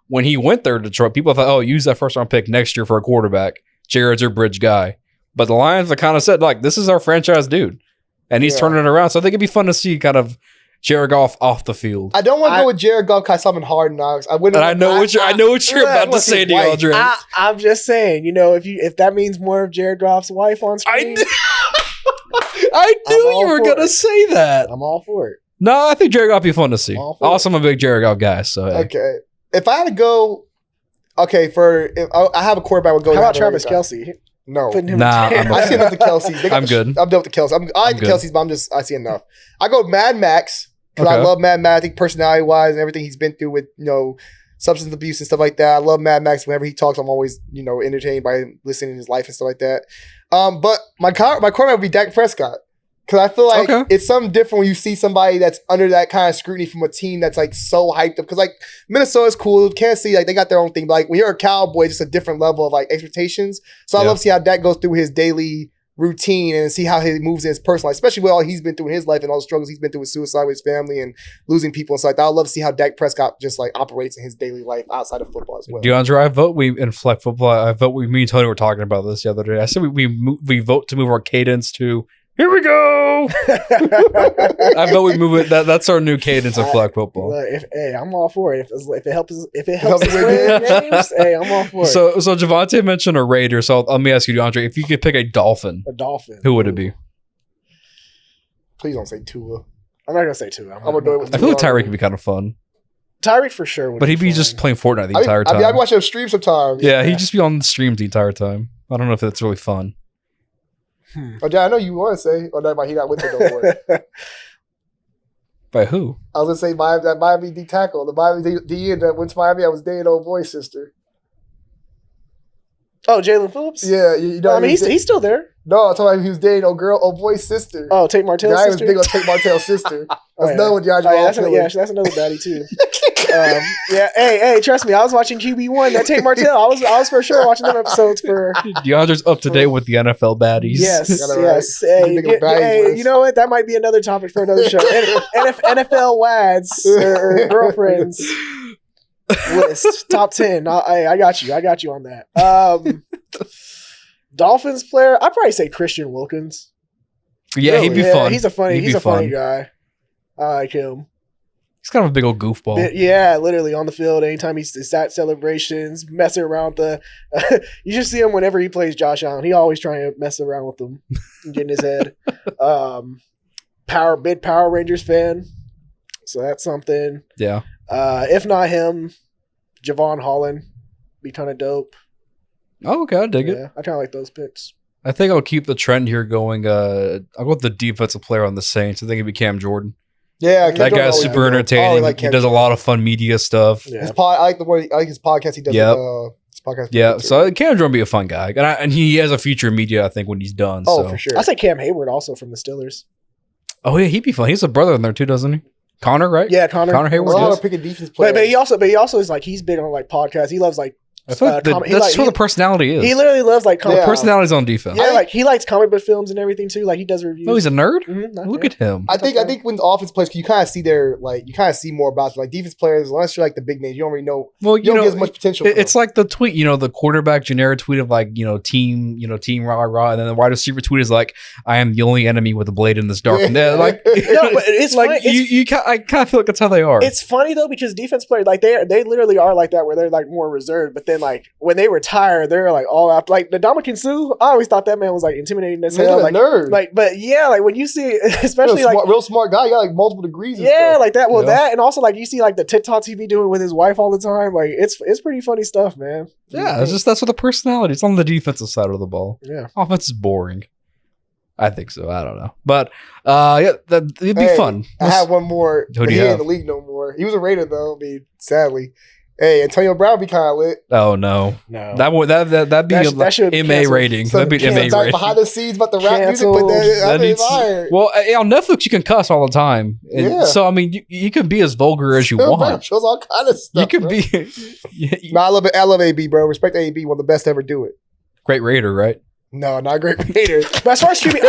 when he went there to Detroit, people thought, use that first round pick next year for a quarterback. Jared's your bridge guy. But the Lions have kind of said, like, this is our franchise dude. And he's turning it around. So I think it'd be fun to see kind of Jared Goff off the field. I don't want to go with Jared Goff because I'm in hard knocks. I wouldn't. And I know what you're about to say, DeAndre. I'm just saying, if that means more of Jared Goff's wife on screen, I knew you were going to say that. I'm all for it. No, I think Jared Goff would be fun to see. Also, I'm a big Jared Goff guy. So hey. Okay. If I had to go, I have a quarterback would go. How about Travis Kelce? No. Nah, I see enough of Kelce. I'm good. I'm done with the Kelce. I like the Kelce's, but I see enough. I go Mad Max because I love Mad Max. I think personality-wise and everything he's been through with, substance abuse and stuff like that. I love Mad Max. Whenever he talks, I'm always, entertained by listening to his life and stuff like that. But my quarterback would be Dak Prescott. Because I feel like it's something different when you see somebody that's under that kind of scrutiny from a team that's like so hyped up. Because like Minnesota's cool, Kansas City, like they got their own thing. But like when you're a Cowboy, it's just a different level of like expectations. So I love to see how Dak goes through his daily routine and see how he moves in his personal life, especially with all he's been through in his life and all the struggles he's been through with suicide with his family and losing people and stuff like that. I love to see how Dak Prescott just like operates in his daily life outside of football as well. DeAndre, me and Tony were talking about this the other day. I said we vote to move our cadence to here we go. I bet we move it. That's our new cadence of flag football. I'm all for it. If it helps us win games, I'm all for it. So Javante mentioned a Raider. So let me ask you, DeAndre, if you could pick a Dolphin, who would it be? Please don't say Tua. I'm not gonna say Tua. I'm gonna do it with I feel like Tyreek could be kind of fun. Tyreek for sure. But he'd be just playing Fortnite the entire time. I'd watch those streams sometimes. Yeah, he'd just be on the streams the entire time. I don't know if that's really fun. Oh, yeah, I know you want to say. Oh, no, but he not with it no more. By who? I was gonna say that Miami D tackle, the Miami D that went to Miami. I was dating old boy's sister. Oh, Jalen Phillips. Yeah, he's still there. No, I'm talking about he was dating old boy's sister. Oh, Tate Martell's sister. I was big on Tate Martell's sister. That's another one. That's another baddie too. Hey, trust me, I was watching QB1. That Tate Martell, I was for sure watching them episodes for. DeAndre's up to date with the NFL baddies. Yes. Hey, you know what? That might be another topic for another show. NFL wads or girlfriends list top 10. I got you on that. Dolphins player, I'd probably say Christian Wilkins. Yeah, really? He'd be fun. He's a funny guy. I like him. He's kind of a big old goofball. Yeah, literally on the field. Anytime he's at celebrations, messing around with you just see him whenever he plays Josh Allen. He always trying to mess around with him and get in his head. Big Power Rangers fan. So that's something. Yeah. If not him, Javon Holland. Be kind of dope. Oh, okay, I dig it. I kind of like those picks. I think I'll keep the trend here going. I'll go with the defensive player on the Saints. I think it'd be Cam Jordan. Yeah, that guy's super entertaining. He does a lot of fun media stuff. Yeah. I like his podcast. He does. His podcast. Yeah, so Cam Jordan be a fun guy, and he has a future in media. I think when he's done. Oh, for sure. I say Cam Hayward also from the Steelers. Oh yeah, he'd be fun. He's a brother in there too, doesn't he? Connor, right? Yeah, Connor Hayward. Picking defense players. But he also is like he's big on like podcasts. He loves like I feel like that's where the personality is. He literally loves like comic. Yeah. Personality's on defense. Yeah, like he likes comic book films and everything too. Like he does reviews. Oh, he's a nerd. Mhm, Look at him. I think when the offense plays, you kind of see you kind of see more about like defense players. Unless you're like the big names, you don't really know. Well, You don't get as much potential. It's like the tweet, the quarterback generic tweet of like, team rah rah, and then the wide receiver tweet is like, I am the only enemy with a blade in this dark. And they're like, No, but it's like funny. I kind of feel like that's how they are. It's funny though because defense players like they literally are like that where they're like more reserved, but then like when they retire, they're like all out. Like the Ndamukong Suh, I always thought that man was like intimidating as He's hell. a Like, nerd. but yeah, like when you see, especially like real smart guy. He got like multiple degrees. And yeah, stuff. like that. Well, Yeah. that and also like you see like the TikToks he be doing with his wife all the time. Like it's pretty funny stuff, man. yeah, it's just that's what the personality. It's on the defensive side of the ball. Yeah. Offense is boring. I think so. I don't know, but yeah, it'd be Hey, fun. I have one more. Who do But you he ain't have? in the league no more. He was a Raider though. I mean, sadly. Hey, Antonio Brown be kind of lit. Oh no, No, that'd be that should be MA canceled. rating. So That'd be an MA like rating. behind the scenes about the rap music, but Canceled. I That mean, needs- fire. Well, on Netflix you can cuss all the time. And Yeah. So I mean, you can be as vulgar as you Bill Brown want. shows all kind of stuff. You can bro. be No, I love it. I love AB, bro. Respect AB, one of the best to ever do it. great Raider, right? No, not a great Raider. But as far as QB,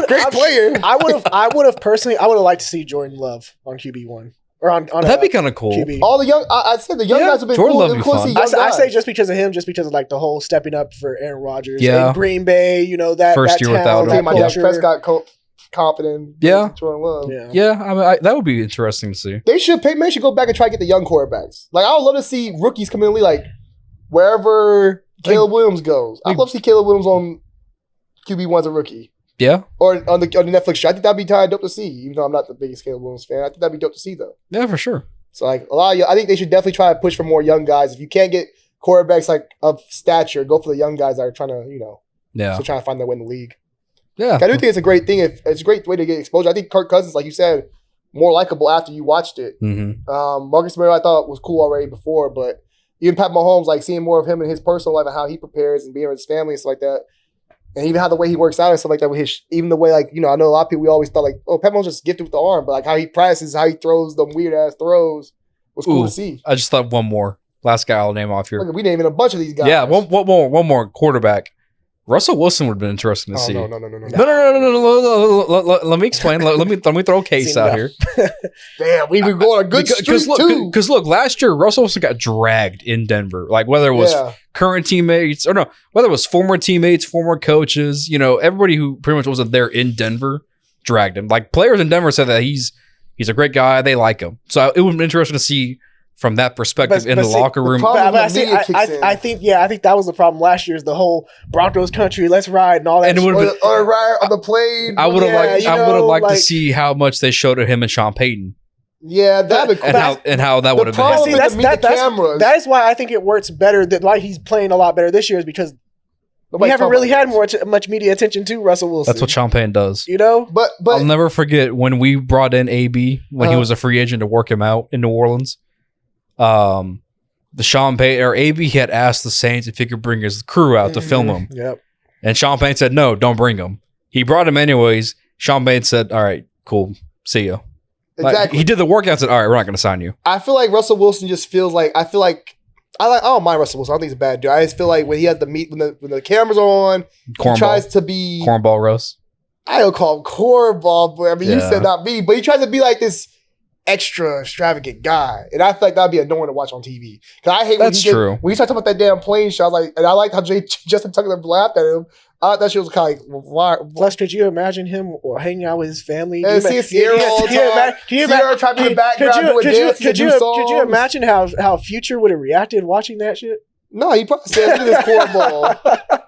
Great player. I would have personally, I would have liked to see Jordan Love on QB1 or on That'd be kind of cool. QB. All the young, I said the young Yeah, guys have been Jordan cool. Love would be Cool to fun. see young I say guys. just because of him, just because of like the whole stepping up for Aaron Rodgers, Yeah. and Green Bay, that First that year without talent, him. I think that my Dak culture. Prescott confident. Yeah. Jordan Love. Yeah. Yeah, I mean that would be interesting to see. They should go back and try to get the young quarterbacks. Like I would love to see rookies come in the league, like wherever Caleb Williams goes. I'd love to see Caleb Williams on QB1 as a rookie. Yeah, Or on the Netflix show. I think that'd be kind of dope to see, even though I'm not the biggest Caleb Williams fan. I think that'd be dope to see though. yeah, for sure. So like a lot of I think they should definitely try to push for more young guys. If you can't get quarterbacks like of stature, go for the young guys that are trying to, Yeah, still trying to find their way in the league. yeah. I do think it's a great thing. It's a great way to get exposure. I think Kirk Cousins, like you said, more likable after you watched it. Mm-hmm. Marcus Mariota I thought was cool already before, but even Pat Mahomes, like seeing more of him in his personal life and how he prepares and being with his family and stuff like that. And even how the way he works out and stuff like that with his, even the way like, I know a lot of people, we always thought like, oh, Pat Mahomes just gifted with the arm, but like how he practices, how he throws them weird ass throws was cool Ooh. to see. I just thought one more. Last guy I'll name off here. Look, we naming a bunch of these guys. Yeah, one more quarterback. Russell Wilson would have been interesting to see. No. No. Let me explain. let me throw a case See, out no. here. Damn, we were going a good streak too. Because look, last year Russell Wilson got dragged in Denver. Like whether it was Yeah. current teammates or no, whether it was former teammates, former coaches, everybody who pretty much wasn't there in Denver dragged him. Like players in Denver said that he's a great guy. They like him. So it would be interesting to see from that perspective in the see, locker room. problem- But the media kicks in. I think that was the problem last year is the whole Broncos country, let's ride and all that. And it shit. would've Or right on the plane. I would have Yeah, liked to like- see how much they showed of him and Sean Payton Yeah, that'd be cool. and how that would have problem been. See, with the cameras. that is why I think it works better. That like he's playing a lot better this year is because we Nobody's haven't talking really about had much media attention to Russell Wilson. That's what Sean Payton does. But I'll never forget when we brought in AB when he was a free agent to work him out in New Orleans. The Sean Payton or AB had asked the Saints if he could bring his crew out to film him, Yep. and Sean Payton said no, don't bring him. He brought him anyways. Sean Payton said, "All right, cool, see ya." Like, exactly. he did the workout. And said, "All right, we're not going to sign you." I feel like Russell Wilson just feels like I don't mind Russell Wilson. I don't think he's a bad dude. I just feel like when he has the meet when the cameras are on, he tries Cornball, to be cornball roast. I don't call him cornball, but I mean you Yeah. said not me, but he tries to be like this extra extravagant guy. And I feel like that'd be annoying to watch on TV. Because I hate That's true. when you start talking about that damn plane show, I was like, and I liked how Justin Tucker laughed at him. I thought that shit was kind of like, why? Plus, could you imagine him or hanging out with his family? And see Sierra all the time. Sierra trying to be in the background doing dances and do Could you songs. imagine how Future would have reacted watching that shit? No, he probably said, look at this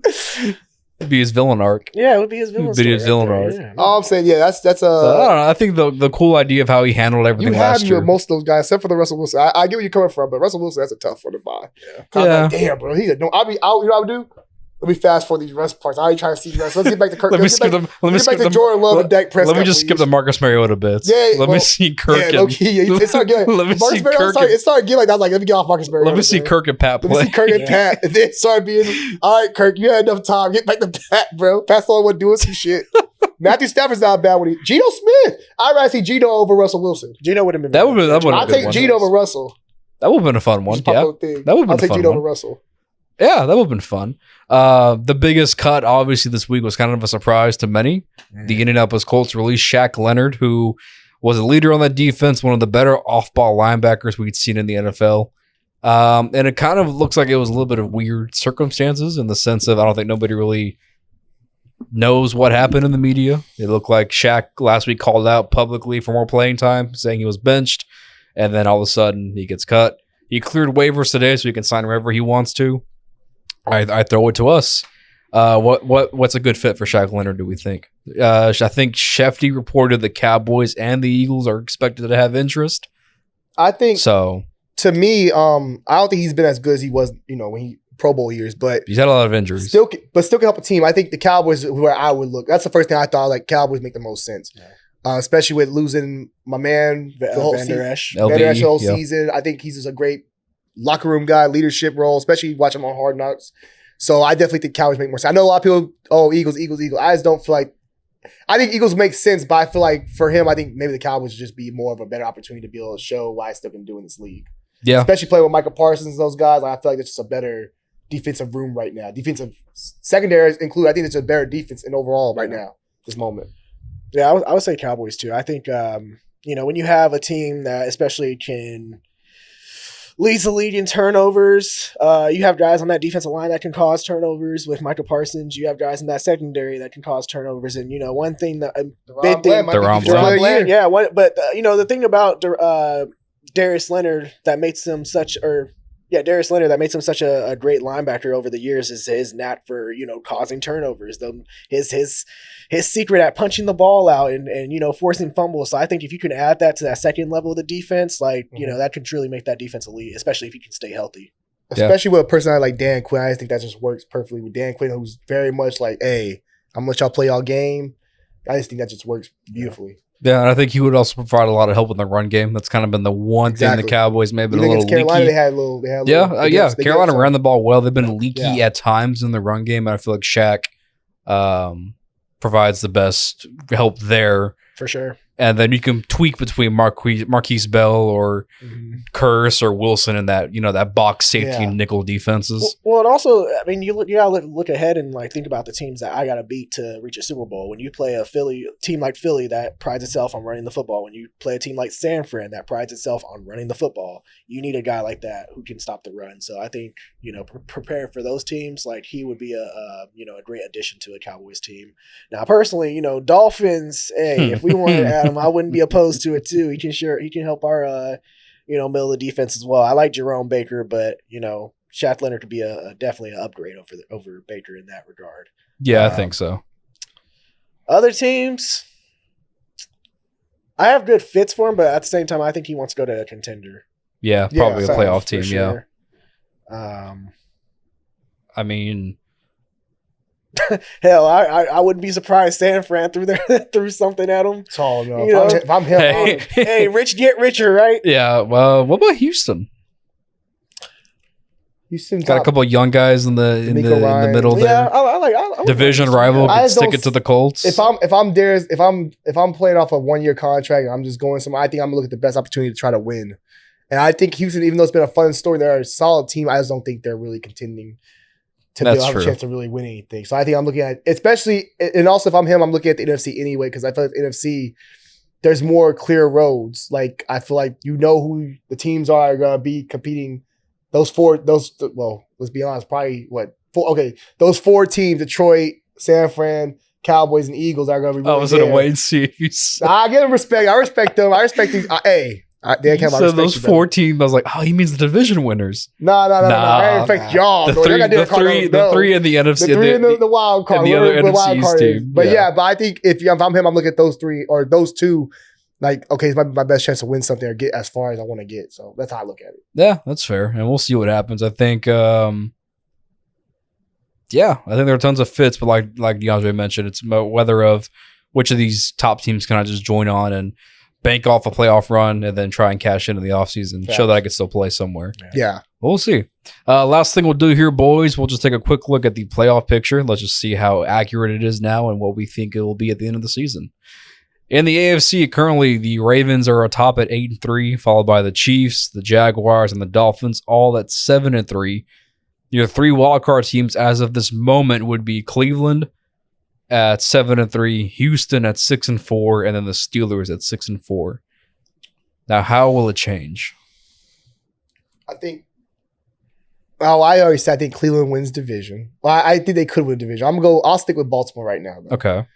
cornball. It'd be his villain arc. Yeah, it would be his villain. It'd be story his villain there, arc. yeah. All I'm saying, yeah, that's I don't know. I think the cool idea of how he handled you everything have last you year. with most of those guys, except for the Russell Wilson. I get where you're coming from, but Russell Wilson, that's a tough one to buy. I'm Yeah. like, damn, bro, he's a no. You know what I would do? Let me fast forward these rest parts. I ain't trying to see the rest. Let's get back to Kirk. Let me let's skip get them. back, Let me let's get skip back to them. Jordan Love and Dak Prescott. Let me just skip the Marcus Mariota bits. Yeah, let me see Kirk. Yeah, and, low key. It started getting let me Marcus see Mariota. Kirk. It started getting like that. I was like, let me get off Marcus Mariota. Let me see man. Kirk and Pat Let me play. see Kirk and Pat. And then it started being, all right, Kirk, you had enough time. Get back to Pat, bro. Pat's the only one doing some shit. Matthew Stafford's not bad when he. Geno Smith. I'd rather see Geno over Russell Wilson. Gino would have been. That would have I'll been a take good Geno one. over Russell. That would have been a fun one. Just pop Yeah, up thing. that would've been I'll a take fun Gino one. over Russell. yeah, that would have been fun. The biggest cut, obviously, this week was kind of a surprise to many. The Indianapolis Colts released Shaq Leonard, who was a leader on that defense, one of the better off-ball linebackers we'd seen in the NFL. And it kind of looks like it was a little bit of weird circumstances in the sense of I don't think nobody really knows what happened in the media. It looked like Shaq last week called out publicly for more playing time, saying he was benched, and then all of a sudden he gets cut. He cleared waivers today, so he can sign wherever he wants to. I throw it to us. What's a good fit for Shaq Leonard, do we think? I think Shefty reported the Cowboys and the Eagles are expected to have interest. I think So to me, I don't think he's been as good as he was, when he Pro Bowl years, but he's had a lot of injuries. still can help a team. I think the Cowboys is where I would look. That's the first thing I thought. Like Cowboys make the most sense, especially with losing my man the whole Van Der season. Esch. LV, Van Der Esch the whole yeah. season. I think he's just a great locker room guy, leadership role, especially watching him on Hard Knocks. So I definitely think Cowboys make more sense. I know a lot of people, Eagles. I just don't feel like. I think Eagles make sense, but I feel like for him, I think maybe the Cowboys would just be more of a better opportunity to be able to show why I still can do in this league. Yeah. Especially playing with Michael Parsons and those guys. Like, I feel like it's just a better defensive room right now. Defensive secondaries include. I think it's a better defense in overall right now, this moment. Yeah, I would say Cowboys too. I think when you have a team that especially leads the league in turnovers, you have guys on that defensive line that can cause turnovers. With Michael Parsons, you have guys in that secondary that can cause turnovers. And one thing that big thing, Deron Deron Bland. yeah. The thing about Darius Leonard that makes him such a great linebacker over the years is his knack for causing turnovers. His secret at punching the ball out and forcing fumbles. So I think if you can add that to that second level of the defense, that can truly make that defense elite, especially if he can stay healthy. Especially with a personality like Dan Quinn. I just think that just works perfectly with Dan Quinn, who's very much like, hey, I'm gonna let y'all play y'all game. I just think that just works beautifully. Yeah, and I think he would also provide a lot of help in the run game. That's kind of been the one thing Exactly. the Cowboys may have been a Even little against Carolina, leaky. they had a little. They Carolina gave ran the ball well. They've been leaky Yeah. at times in the run game, and I feel like Shaq provides the best help there. For sure. And then you can tweak between Marquise Bell or Curse or Wilson in that that box safety Yeah. nickel defenses. Well, and also, I mean, you gotta look ahead and think about the teams that I gotta beat to reach a Super Bowl. When you play a team like Philly that prides itself on running the football, when you play a team like San Fran that prides itself on running the football, you need a guy like that who can stop the run. So I think prepare for those teams. Like he would be a great addition to a Cowboys team. Now, personally, Dolphins. Hey, if we wanted Adam, I wouldn't be opposed to it too. He can help our middle of the defense as well. I like Jerome Baker, but Shaq Leonard could be definitely an upgrade over Baker in that regard. Yeah, I think so. Other teams, I have good fits for him, but at the same time, I think he wants to go to a contender. Yeah, Yeah, probably a so, playoff for team. sure. Yeah, I mean, Hell, I wouldn't be surprised San Fran threw something at him. It's all enough. You know, If I'm him, hey, Hey, rich get richer, right? yeah. Well, what about Houston? Houston's Got a couple of young guys in the D'Amico Ryan. middle Yeah, there. I would Division like rival I could just stick don't it to the Colts. If I'm playing off a 1 year contract and I'm just going somewhere, I think I'm gonna look at the best opportunity to try to win. And I think Houston, even though it's been a fun story, they're a solid team. I just don't think they're really contending to That's have true. a chance to really win anything. So I think I'm looking at, especially, and also if I'm him, I'm looking at the NFC anyway, because I feel like the NFC, there's more clear roads. Like I feel like who the teams are gonna be competing. Let's be honest, probably those four teams: Detroit, San Fran, Cowboys, and Eagles are gonna be. Really I was gonna there. wait and see if you said, I give them respect. I respect them. I respect these. Dan Campbell, I said respect those you, four teams. I was like, oh, he means the division winners. No. I Nah, respect y'all. The bro. Y'all got Derek Carr, the three in the NFC. the three in the wild card. and the other whatever wild NFC's card is. team. But Yeah. but I think if I'm him, I'm looking at those three or those two. Like, okay, it's my best chance to win something or get as far as I want to get. So that's how I look at it. Yeah, that's fair, and we'll see what happens. I think, I think there are tons of fits, but like DeAndre mentioned, it's whether of which of these top teams can I just join on and bank off a playoff run and then try and cash into the offseason, show that I can still play somewhere. Yeah. We'll see. Last thing we'll do here, boys, we'll just take a quick look at the playoff picture. Let's just see how accurate it is now and what we think it will be at the end of the season. In the AFC, currently the Ravens are atop at 8-3, followed by the Chiefs, the Jaguars, and the Dolphins, all at 7-3. Your 3 wildcard teams as of this moment would be Cleveland at 7-3, Houston at 6-4, and then the Steelers at 6-4. Now, how will it change? I think. Oh, I already said I think Cleveland wins division. Well, I think they could win division. I'll stick with Baltimore right now. Though. Okay.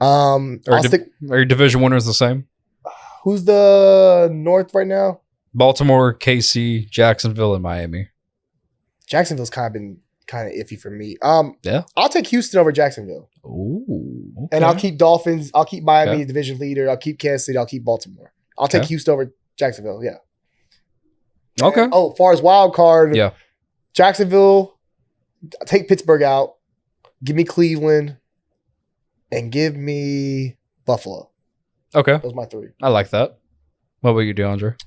I'll stick. Are your division winners the same? Who's the North right now? Baltimore, KC, Jacksonville, and Miami. Jacksonville's kind of been kind of iffy for me. Yeah. I'll take Houston over Jacksonville, Ooh. Okay. and I'll keep Dolphins. I'll keep Miami Okay. division leader. I'll keep Kansas City. I'll keep Baltimore. I'll take Okay. Houston over Jacksonville. Yeah. Okay. And, as far as wild card, Yeah. Jacksonville. Take Pittsburgh out. Give me Cleveland, and give me Buffalo. Okay. Those are my 3. I like that. What about you, DeAndre?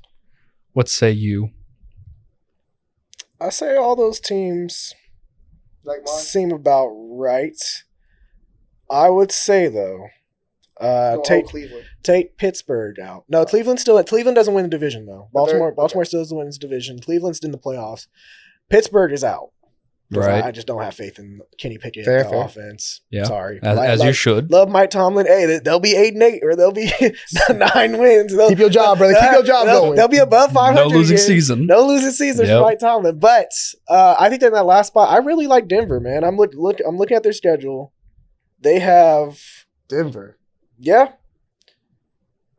What say you? I say all those teams Like mine. seem about right. I would say though, Cleveland. take Pittsburgh out. No, Cleveland doesn't win the division though. Baltimore Okay. still doesn't win the division. Cleveland's in the playoffs. Pittsburgh is out. 'Cause Right. I just don't have faith in Kenny Pickett Fair, the fair. offense. Yeah. Sorry. As you should. Love Mike Tomlin. Hey, they'll be 8-8 or they'll be 9 wins. Keep your job, brother. Keep your job going. They'll be above 500. No losing again. season. No losing season Yep. for Mike Tomlin. But I think they're in that last spot. I really like Denver, man. I'm looking at their schedule. They have Denver. yeah.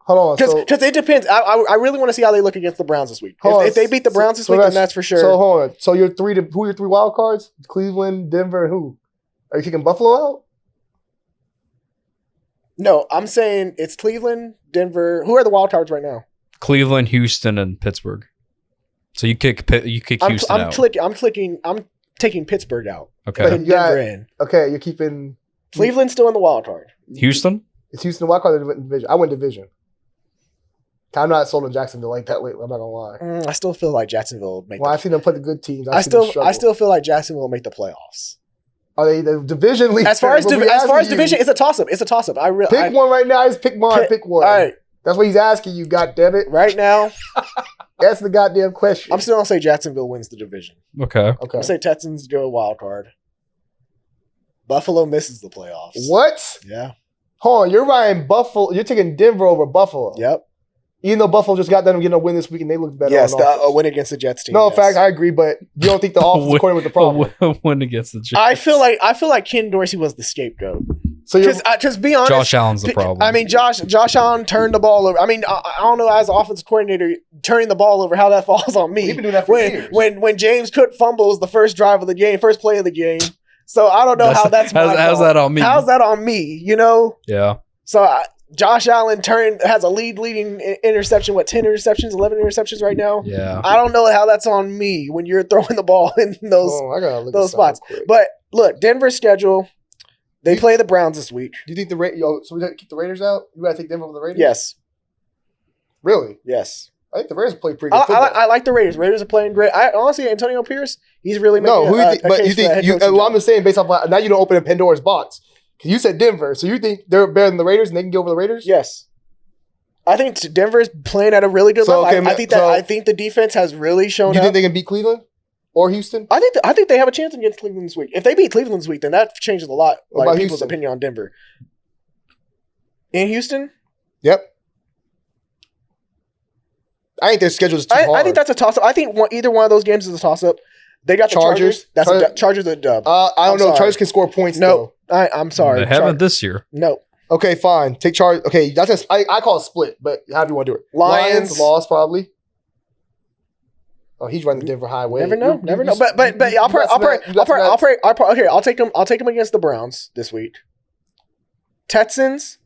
Hold on. Because it depends. I really want to see how they look against the Browns this week. Hold on. If they beat the Browns this So week, then that's for sure. So hold on. So your 3 who are your 3 wild cards? Cleveland, Denver, and who? Are you kicking Buffalo out? No, I'm saying it's Cleveland, Denver. Who are the wild cards right now? Cleveland, Houston, and Pittsburgh. So you kick Houston out. I'm taking Pittsburgh out. Okay. But- Putting you got- Denver in. Okay, you're keeping Cleveland's still in the wild card. Houston? Is Houston the wild card or division? I went division. I'm not sold on Jacksonville like that lately. I'm not gonna lie. I still feel like Jacksonville will make. Well, I've seen them play the good teams. I I've seen them still struggle. feel like Jacksonville will make the playoffs. Are they the division leader? As far as division, it's a toss up. It's a toss up. Pick one right now. Just pick mine. Pick one. All right, That's what he's asking you. God damn it. right now, That's the goddamn question. I'm still gonna say Jacksonville wins the division. Okay. Okay. I'm gonna say Texans go wild card. Buffalo misses the playoffs. What? Yeah. Hold on. You're riding Buffalo. You're taking Denver over Buffalo. Yep. Even though Buffalo just got them getting a win this week and they look better. Yes. on A offense. win against the Jets team. No, in yes. fact, I agree, but you don't think the offensive coordinator was the problem. Win against the Jets. I feel like Ken Dorsey was the scapegoat. So you're Because be honest, Josh Allen's the problem. I mean, Josh Allen turned the ball over. I mean, I don't know as offensive coordinator turning the ball over how that falls on me. He's been doing that for years. when James Cook fumbles the first drive of the game, first play of the game. So I don't know how that's my how's fault. that on me? How's that on me? You know. Yeah. So Josh Allen has a leading interception. What 10 interceptions, 11 interceptions right now. Yeah. I don't know how that's on me when you're throwing the ball in those. I gotta look those this up real spots. quick. But look, Denver's schedule. They play the Browns this week. Do you think so we gotta keep the Raiders out? You gotta take them over the Raiders? Yes. Really? Yes. I think the Raiders play pretty good football. I like the Raiders. Raiders are playing great. I honestly, Antonio Pierce, he's really making No, who you think? a But case you for that think head coaching well, I'm job. just saying based off now you don't open a Pandora's box. 'Cause you said Denver, so you think they're better than the Raiders and they can get over the Raiders? Yes. I think Denver's playing at a really good So, level. okay, I think the defense has really shown You up. think they can beat Cleveland or Houston? I think they have a chance against Cleveland this week. If they beat Cleveland this week, then that changes a lot. What Like about people's Houston? opinion on Denver. In Houston, Yep. I think their schedule is too hard. I think that's a toss up. I think either one of those games is a toss up. They got the Chargers? Chargers. Chargers are a dub. I don't I'm know. sorry. Chargers can score points No, I'm sorry. They haven't this year. No. Okay, fine. Take charge. Okay, that's I call it split, but however you want to do it. Lions. lost probably. Oh, he's running the Denver Highway. Never know. You- Never you- know. But you I'll got some that- you got some that- Okay, I'll take them against the Browns this week. Texans.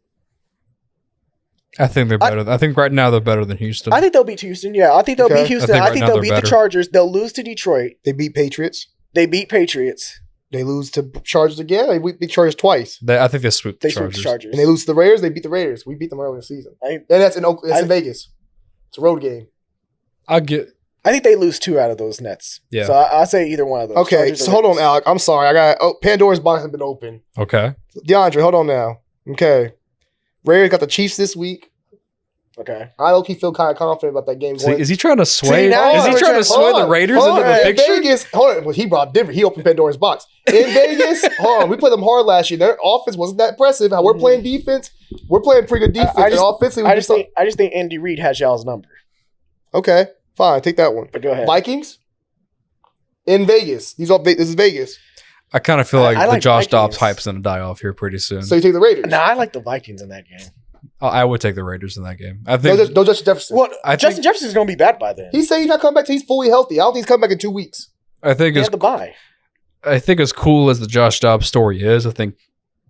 I think they're better. I think right now they're better than Houston. I think they'll beat Houston. Yeah, I think they'll Okay. beat Houston. I think I right think now they'll they're beat the better. Chargers. They'll lose to Detroit. They beat Patriots. They beat Patriots. They lose to Chargers again. They beat Chargers twice. I think they sweep the They sweep Chargers. the Chargers. And they lose to the Raiders. They beat the Raiders. We beat them earlier in the season. And that's in Oakland. That's in Vegas. It's a road game. I think they lose 2 out of those Nets. Yeah. So I say either one of those. Okay, Chargers or so hold on, Raiders. Alec. I'm sorry. Pandora's box has been open. Okay. DeAndre, hold on now. Okay. Raiders got the Chiefs this week. Okay. I low-key feel kind of confident about that game. Is he trying to sway? now Is he we're trying to sway the Raiders into the In picture? Vegas, hold on. Well, he brought Denver. He opened Pandora's box. In Vegas, hold on. We played them hard last year. Their offense wasn't that impressive. How we're playing defense, we're playing pretty good defense. And offensively, I just think Andy Reid has y'all's number. okay, fine. Take that one. But go ahead. Vikings in Vegas. This is Vegas. I kind of feel like I the like Josh Dobbs Vikings. hype's going to die off here pretty soon. So you take the Raiders. Nah, I like the Vikings in that game. I would take the Raiders in that game. I No, think no Justin Jefferson. Well, I Justin think- Jefferson's going to be back by then. He's saying he's not coming back till he's fully healthy. I don't think he's coming back in 2 weeks. I think He as had the bye. as cool as the Josh Dobbs story is, I think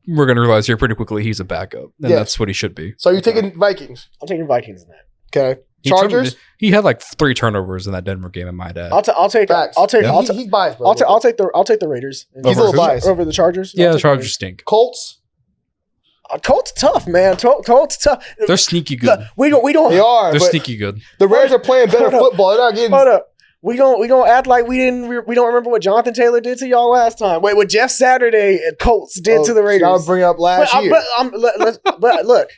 we're going to realize here pretty quickly he's a backup, and Yeah. that's what he should be. So you're taking Vikings. I'm taking Vikings in that. Okay. He Chargers. He had like 3 turnovers in that Denver game, in my dad. I'll take Facts. Yeah. He's biased, bro. I'll take the Raiders. He's a little biased. Over the Chargers. Yeah, I'll the take Chargers stink. Colts. Colts tough, man. Colts tough. They're sneaky good. Look, we don't. They are. They're But sneaky good. the Raiders are playing better Hold up. football. They're not getting. Hold up. We don't act like we don't remember what Jonathan Taylor did to y'all last time. Wait, what Jeff Saturday and Colts did to the Raiders. I'll bring up last year. But look,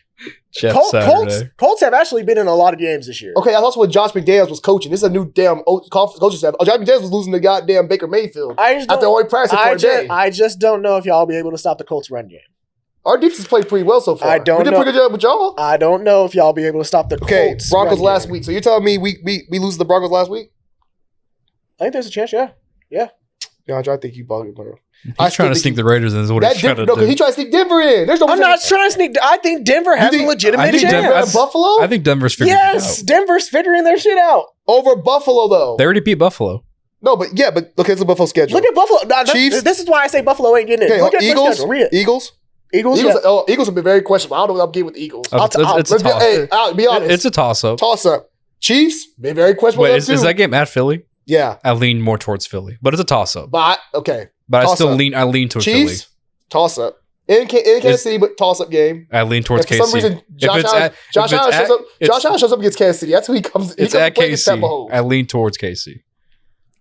Jeff Colts Saturday. have actually been in a lot of games this year. Okay, that's also when Josh McDaniels was coaching. This is a new damn coaching staff. Josh McDaniels was losing to goddamn Baker Mayfield I just after don't, only practicing for a day. I just don't know if y'all will be able to stop the Colts run game. Our defense played pretty well so far. I don't we did know. a pretty good job with y'all. I don't know if y'all will be able to stop the Okay, Colts. Broncos run last game. week. So you're telling me we lose the Broncos last week? I think there's a chance. Yeah. Yeah, I think you bugging, bro. He's I trying still to think sneak the Raiders in is what That he's trying to no, because do. he tried to sneak Denver in. There's no. I'm not trying to sneak. I think Denver has think- a legitimate I think chance. Denver- Denver and Buffalo I think Denver's figured Yes, it out. Denver's figuring their shit out. over Buffalo though. They already beat Buffalo. No, but look at the Buffalo schedule. Look at Buffalo. Nah, Chiefs. This is why I say Buffalo ain't getting it. Okay, Look at their Eagles. schedule. Read it. Eagles. Eagles. Eagles. Yeah. Eagles have been very questionable. I don't know what I'm getting with the Eagles. It's a Let's be, toss. hey, I'll be honest. It's a toss-up. toss up. Chiefs been very questionable. Wait, them is too. that game at Philly? Yeah, I lean more towards Philly, but it's a toss-up. but okay. But I toss still up. lean. I lean towards Chiefs Philly. toss up in Kansas City, but toss up game. I lean towards And for KC. some reason, Josh it's Allen, at- Josh if it's Allen at- shows up. it's- Josh Allen shows up against Kansas City. That's who he comes. He It's comes at to play against Tampa KC. Hole. I lean towards KC.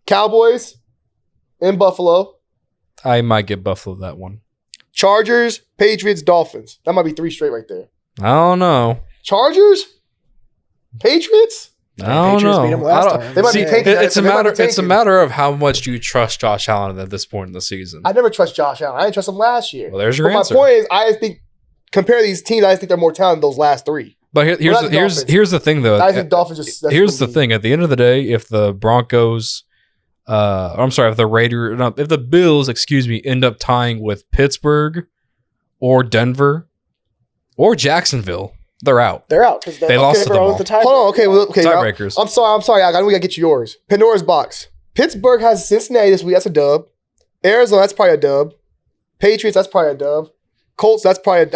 Cowboys in Buffalo. I might get Buffalo that one. Chargers, Patriots, Dolphins. That might be 3 straight right there. I don't know. Chargers, Patriots. I don't Patriots know. beat 'em last I don't- time. They might See, be tanking. it's a They might be matter. It's a tanking. matter of how much you trust Josh Allen at this point in the season. I never trust Josh Allen. I didn't trust him last year. Well, there's your But answer. my point is, I think compare these teams. I think they're more talented than those last 3. But here's not the Dolphins. here's the thing though. I think Dolphins just. that's Here's the gonna be- thing. At the end of the day, if the Broncos, if the Raiders, no, if the Bills, end up tying with Pittsburgh or Denver or Jacksonville, they're out. They're out because They lost to them all. The tie. Hold on. Okay. Well, okay. now- Tiebreakers. I'm sorry. I know we gotta get you yours. Pandora's box. Pittsburgh has Cincinnati this week. That's a dub. Arizona. That's probably a dub. Patriots. That's probably a dub. Colts. That's probably.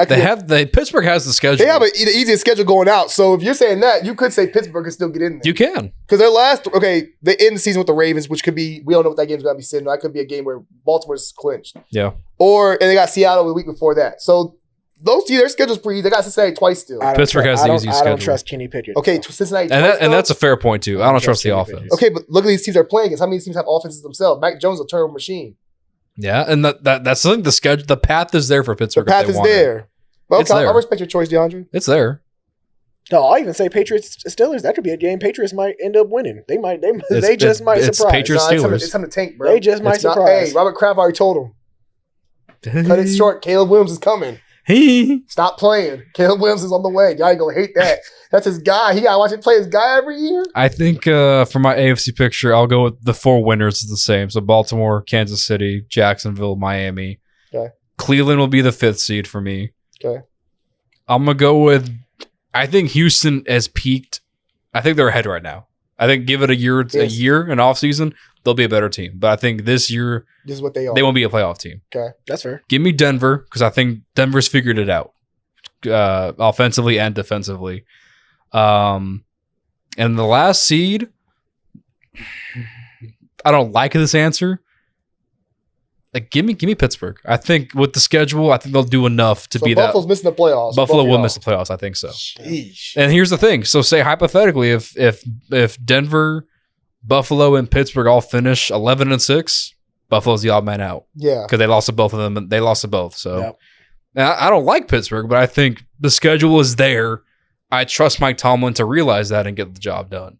Pittsburgh has the schedule. They have the easiest schedule going out. So if you're saying that, you could say Pittsburgh can still get in there. You can. Because their last, they end the season with the Ravens, which could be, we don't know what that game's going to be sitting. That could be a game where Baltimore's clinched. Yeah. And they got Seattle the week before that. So those two, their schedule's pretty easy. They got Cincinnati twice still. Pittsburgh has the easiest I don't schedule. trust Kenny Pickett. Okay, Cincinnati And twice, that's though? a fair point too. I don't trust the Kenny offense. Pickett. Okay, but look at these teams they're playing against. How many teams have offenses themselves? Mac Jones is a turnover machine. Yeah, and that's something. The schedule, the path is there for The Pittsburgh. if path they is want it. there. But It's okay, I there. respect your choice, DeAndre. It's there. No, I'll even say Patriots Steelers. That could be a game. Patriots might end up winning. They might. They It's- just might it's surprise. Patriots- Nah, Steelers. it's time to tank, bro. They just might It's not- surprise. Hey, Robert Kraft already told him. Cut it short. Caleb Williams is coming. He Stop playing. Caleb Williams is on the way. Y'all ain't gonna hate that. That's his guy. He gotta watch him play his guy every year. I think for my AFC picture, I'll go with the 4 winners is the same. So Baltimore, Kansas City, Jacksonville, Miami. Okay. Cleveland will be the 5th seed for me. Okay. I'm gonna go with. I think Houston has peaked. I think they're ahead right now. I think give it a year, an off season, they'll be a better team. But I think this year This is what they are. they won't be a playoff team. That's fair. Give me Denver because I think Denver's figured it out, offensively and defensively. And the last seed, I don't like this answer. Like, give me Pittsburgh. I think with the schedule, I think they'll do enough to So be Buffalo's that. missing the playoffs. Buffalo will Buffalo. miss the playoffs. I think so. Sheesh. And here's the thing. So say hypothetically, if Denver, Buffalo, and Pittsburgh all finish 11-6, Buffalo's the odd man out Yeah. because they lost to both of them. They lost to both. So Yep. Now, I don't like Pittsburgh, but I think the schedule is there. I trust Mike Tomlin to realize that and get the job done.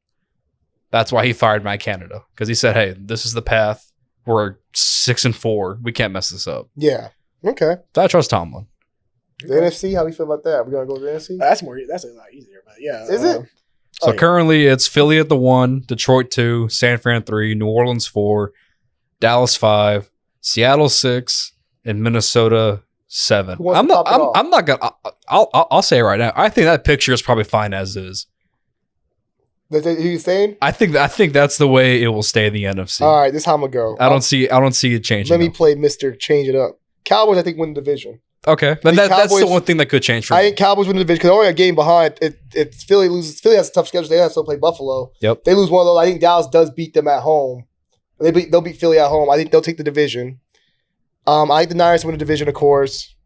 That's why he fired Mike Canada, because he said, "Hey, this is the path. We're 6-4. We can't mess this up." Yeah. Okay. So I trust Tomlin. The NFC, how do you feel about that? We gonna go to the NFC? That's a lot easier, but yeah. Is it? So Oh, yeah. currently it's Philly at the 1, Detroit 2, San Fran 3, New Orleans 4, Dallas 5, Seattle 6, and Minnesota 7. Who wants to top it off? I'm not gonna. I'll say it right now. I think that picture is probably fine as is. Who you saying? I think that's the way it will stay in the NFC. All right, this is how I'm gonna go. I don't see it changing. Let me though. play Mr. Change It Up. Cowboys, I think, win the division. Okay, but The that's the Cowboys- one thing that could change for I me. think Cowboys win the division because they're only a game behind. If Philly loses, Philly has a tough schedule. They have to play Buffalo. Yep. They lose one of those. I think Dallas does beat them at home. They'll beat Philly at home. I think they'll take the division. I think the Niners win the division, of course.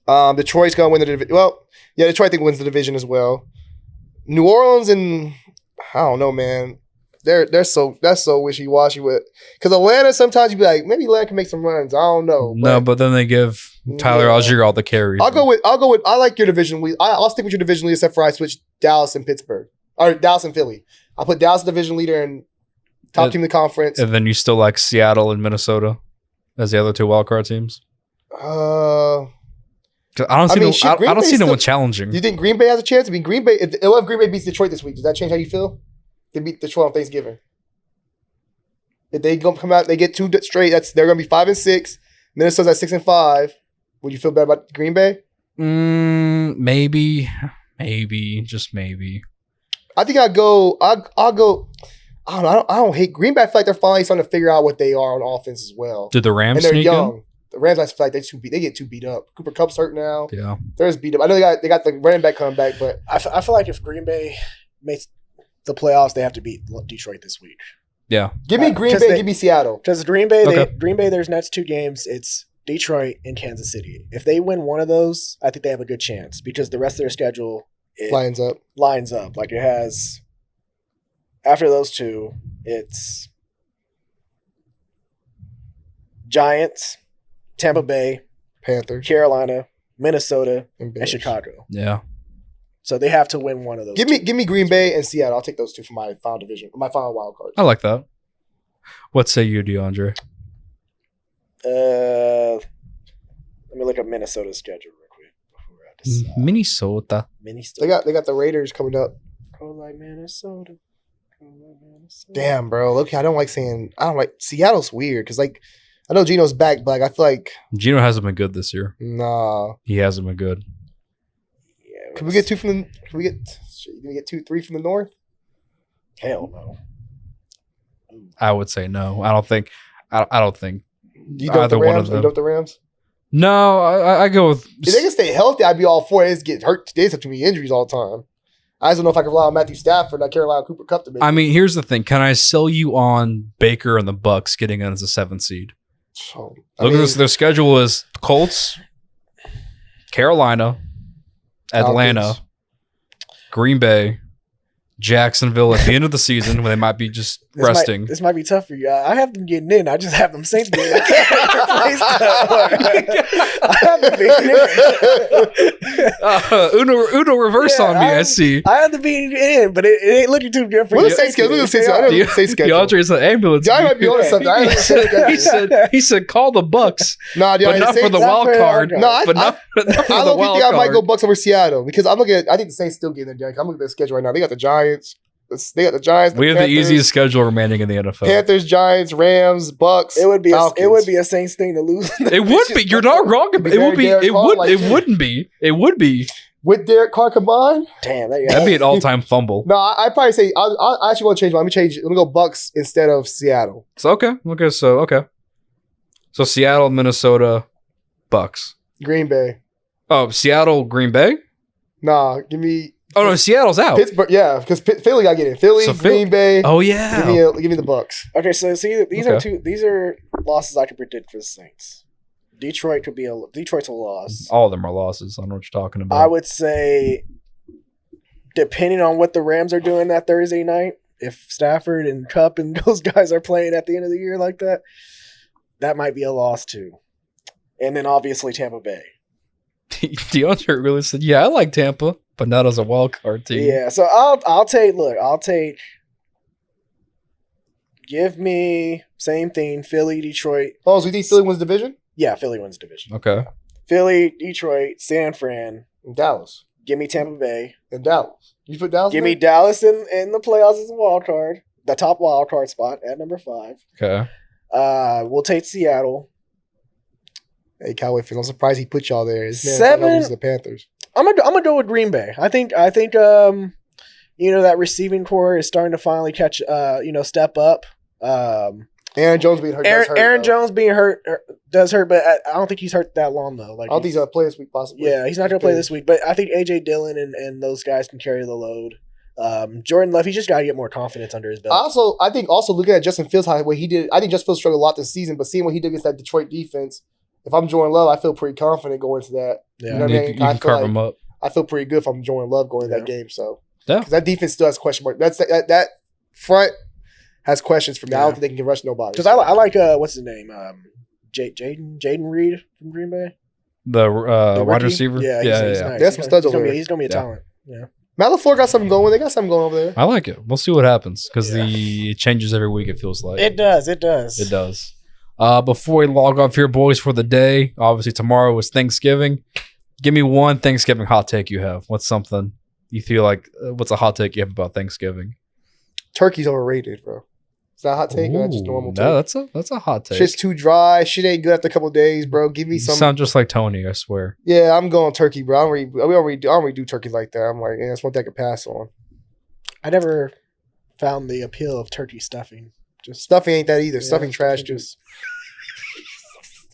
Detroit's gonna win the division. Well, yeah, Detroit I think wins the division as well. New Orleans and I don't know, man. That's so wishy washy with because Atlanta sometimes you be like maybe Atlanta can make some runs. I don't know. No, but then they give Tyler Yeah. Algier all the carries. I'll go with. I like your division lead. I'll stick with your division lead except for I switch Dallas and Pittsburgh or Dallas and Philly. I'll put Dallas division leader and top team in the conference. and then you still like Seattle and Minnesota as the other two wildcard teams. 'Cause I don't see I mean, no, shit, I Green don't Bay's see no still- one challenging. Do you think Green Bay has a chance? I mean, Green Bay. If Green Bay beats Detroit this week, does that change how you feel? They beat Detroit on Thanksgiving. If they come out, they get 2 straight. They're gonna be 5-6. Minnesota's at 6-5. Would you feel better about Green Bay? Maybe, just maybe. I think I'll go. I'll go. I don't know. I don't hate Green Bay. I feel like they're finally starting to figure out what they are on offense as well. Did the And Rams they're sneak young. The Rams, I feel like they get too beat up. Cooper Kupp's hurt now. in? Yeah. They're just beat up. I know they got the running back coming back, but I feel like if Green Bay makes the playoffs, they have to beat Detroit this week. Yeah. give me Green 'cause Bay, they- give me Seattle. Because Green Bay, Okay. there's next 2 games. It's Detroit and Kansas City. If they win one of those, I think they have a good chance because the rest of their schedule Lions up. lines up. Like it has. After those 2, it's Giants, Tampa Bay, Panthers Carolina, Minnesota, and and Bears. Chicago. Yeah. So they have to win one of those. Give me Green Bay and Seattle. I'll take those 2 for my final division, my final wild card. I like that. What say you, DeAndre? Let me look up Minnesota's schedule real quick before I decide. Minnesota. Minnesota. They got the Raiders coming up. Go like Minnesota. Go like Minnesota. Damn, bro. Look, I don't like Seattle's weird because like I know Gino's back, but like, I feel like Gino hasn't been good this year. nah. He hasn't been good. Yeah, Can we get 2 from the? Can we get? Shit, you gonna get 2, 3 from the north? Hell no. I would say no. I don't think. I don't think. You don't Either the one Rams? of You them. don't the Rams? No, I go with. If they can stay healthy, I'd be all for it. They just get hurt. They just have too many injuries all the time. I just don't know if I can rely on Matthew Stafford and Carolina Cooper Kupp to make. I mean, here's the thing. Can I sell you on Baker and the Bucks getting in as a 7th seed? So, Look at this. Their schedule is Colts, Carolina, Atlanta, Falcons. Green Bay, Jacksonville at the end of the season when they might be just resting. This might be tough for you. I have them getting in. I just have them Saints getting in. I can't replace them. I have them being in. Uno reverse Yeah, on me, I see. I have them being in, but it ain't looking too good for What you. is Saints schedule? Look at the Saints schedule. I don't know the Saints schedule. DeAndre's an ambulance. I might be on something. I ain't seen it. he said, call the Bucks, Nah, but not for the Not wild for the card. wild No, I, But not for I the don't wild think I might go card. Bucks over Seattle because I'm looking at. I think the Saints still getting there, Derek. I'm looking at the schedule right now. They got the Giants. They got the Giants. We have the Panthers, easiest schedule remaining in the NFL. Panthers, Giants, Rams, Bucks. It would be Falcons. a Saints thing to lose. It would be. You're not wrong. It'd be It would be. very It Carr would. like It that. wouldn't be. It would be. With Derek Carr combined. Damn, That'd be an all-time fumble. No, I probably say I actually want to change. Let me change. Let me go Bucks instead of Seattle. So okay. So Seattle, Minnesota, Bucks. Green Bay. Oh, Seattle, Green Bay. Nah, give me Oh no, Seattle's out. Pittsburgh. Yeah, because Philly got to get in. Philly, So Green Bay. Oh yeah. Give me the Bucks. Okay, so see, these are Okay. these are losses I could predict for the Saints. Detroit's a loss. All of them are losses. I don't know what you're talking about. I would say, depending on what the Rams are doing that Thursday night, if Stafford and Kupp and those guys are playing at the end of the year like that, that might be a loss too. and then obviously Tampa Bay. DeAndre really said, "Yeah, I like Tampa, but not as a wild card team." Yeah, so I'll take. Look, I'll take. Give me same thing. Philly, Detroit. Oh, so you think Philly wins division? Yeah, Philly wins division. Okay. Philly, Detroit, San Fran. In Dallas. Give me Tampa Bay. In Dallas. You put Dallas? Give in me Dallas in the playoffs as a wild card. The top wild card spot at number 5. Okay. We'll take Seattle. there? Hey, Cowboy fans, I'm surprised he put y'all there. His man 7. loses the Panthers. I'm gonna go with Green Bay. I think that receiving core is starting to finally catch step up. Aaron Jones being hurt. does hurt, Aaron though. Jones being hurt does hurt, but I don't think he's hurt that long though. Like I don't think he's going to play this week, possibly. yeah, he's not going to play this week, but I think AJ Dillon and those guys can carry the load. Jordan Love, he's just got to get more confidence under his belt. I think looking at Justin Fields, what he did, I think Justin Fields struggled a lot this season, but seeing what he did against that Detroit defense, if I'm Jordan Love, I feel pretty confident going into that. Yeah. You know what I You, mean? you can carve him up. I feel pretty good if I'm Jordan Love going into that game. So Yeah. because that defense still has question mark. That front has questions for me. I don't think they can rush nobody. Because I like what's his name, Jaden Reed from Green Bay, The The wide rookie? receiver. Yeah, he's nice. They have some studs he's over gonna there. be, he's gonna be a Yeah. talent. Yeah. Matt LaFleur got something going. They got something going over there. I like it. We'll see what happens because Yeah. it changes every week. It feels like It does. It does. Before we log off here, boys, for the day, obviously tomorrow is Thanksgiving. Give me one Thanksgiving hot take you have. What's something you feel like? What's a hot take you have about Thanksgiving? Turkey's overrated, bro. Is that a hot take or that's just Ooh, normal no, take? that's a hot take. Shit's too dry. Shit ain't good after a couple of days, bro. Give me You some. sound just like Tony. I swear. Yeah, I'm going turkey, bro. I don't really do turkey like that. I'm like, yeah, that's one thing I could pass on. I never found the appeal of turkey stuffing. Just Stuffing ain't that either. Yeah, Stuffing trash. stuffing Just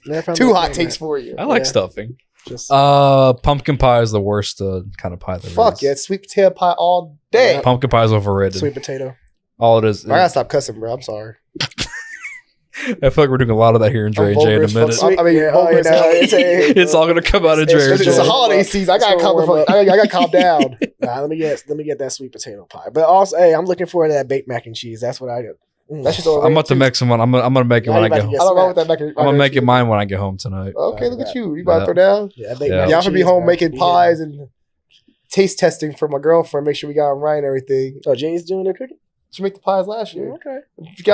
never found two the hot appeal in takes that. for you. I like Yeah. stuffing. Just Pumpkin pie is the worst kind of pie there Fuck is. yeah, it's sweet potato pie all day. Yeah. Pumpkin pie is overrated. sweet potato. All it is. I gotta stop cussing, bro. I'm sorry. I feel like we're doing a lot of that here in J&J in vulgar a as fuck. minute. Sweet- I mean, yeah, vulgar as hell. It's all gonna come out of It's- It's J&J. a holiday season. I gotta It's calm the warm fuck. up. I gotta calm down. Nah, let me get that sweet potato pie. But also, hey, I'm looking forward to that baked mac and cheese. That's what I do. That's just I'm overrated. about to too. make some one. I'm gonna make it Now when I you get about to home. get I don't know what that mac. I'm gonna make it mine when I get home tonight. Okay, look at you. You about Yeah. to throw down? Yeah, baked Yeah. mac and Y'all should be cheese, home man. making Yeah. pies and taste testing for my girlfriend. Make sure we got them right and everything. Oh, Jane's doing the cooking. She made the pies last year. Okay.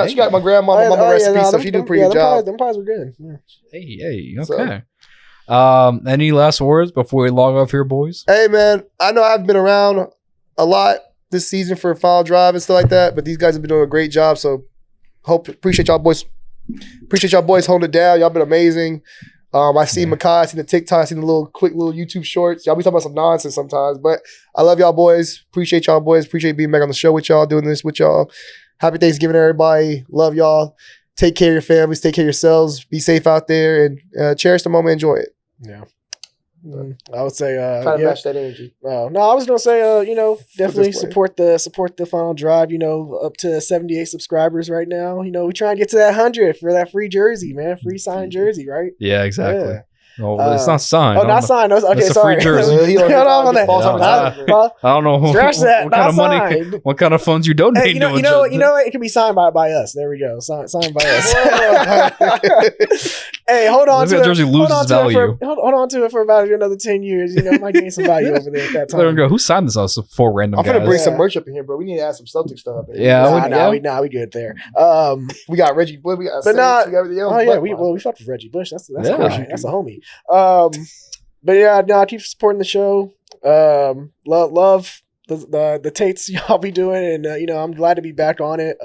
She got my grandma mama recipe, so she did a pretty good job. Them pies were good. Yeah. Hey, So- okay. Any last words before we log off here, boys? Hey man, I know I've been around a lot this season for Final Drive and stuff like that, but these guys have been doing a great job. So appreciate y'all boys. Appreciate y'all boys holding it down. Y'all been amazing. I seen Makai, I seen the TikTok, I seen the quick little YouTube shorts. Y'all be talking about some nonsense sometimes, but I love y'all boys. Appreciate y'all boys. Appreciate being back on the show with y'all, doing this with y'all. Happy Thanksgiving, everybody. Love y'all. Take care of your families. Take care of yourselves. Be safe out there and cherish the moment. Enjoy it. Yeah. I would say, Try to yeah. match that energy. No, I was gonna say, definitely this way. support the Final Drive. Up to 78 subscribers right now. We try and get to that 100 for that free jersey, man, free signed jersey, right? Yeah, exactly. Yeah. Oh, it's not signed. Oh, not signed. Okay, That's a free sorry. jersey. He don't Hold on get that. false on advertising. I don't know Scratch that. what Not kind of money, signed. what kind of funds you donate. Hey, you know what? It can be signed by us. There we go. Signed by us. Hey, hold on Maybe to that it. jersey Hold loses on to it value. hold on to it for about another 10 years. Might gain some value over there at that There we time. go. Who signed this? Us four random I'm guys. gonna bring Yeah. some merch up in here, bro. We need to add some Celtic stuff. Baby. Yeah, We good there. We got Reggie Boy. We got But Saints, not- we got everything else. Oh yeah, But- we fucked with Reggie Bush. That's Yeah. of course that's a homie. But yeah, no, keep supporting the show. Love the Tates y'all be doing, and I'm glad to be back on it.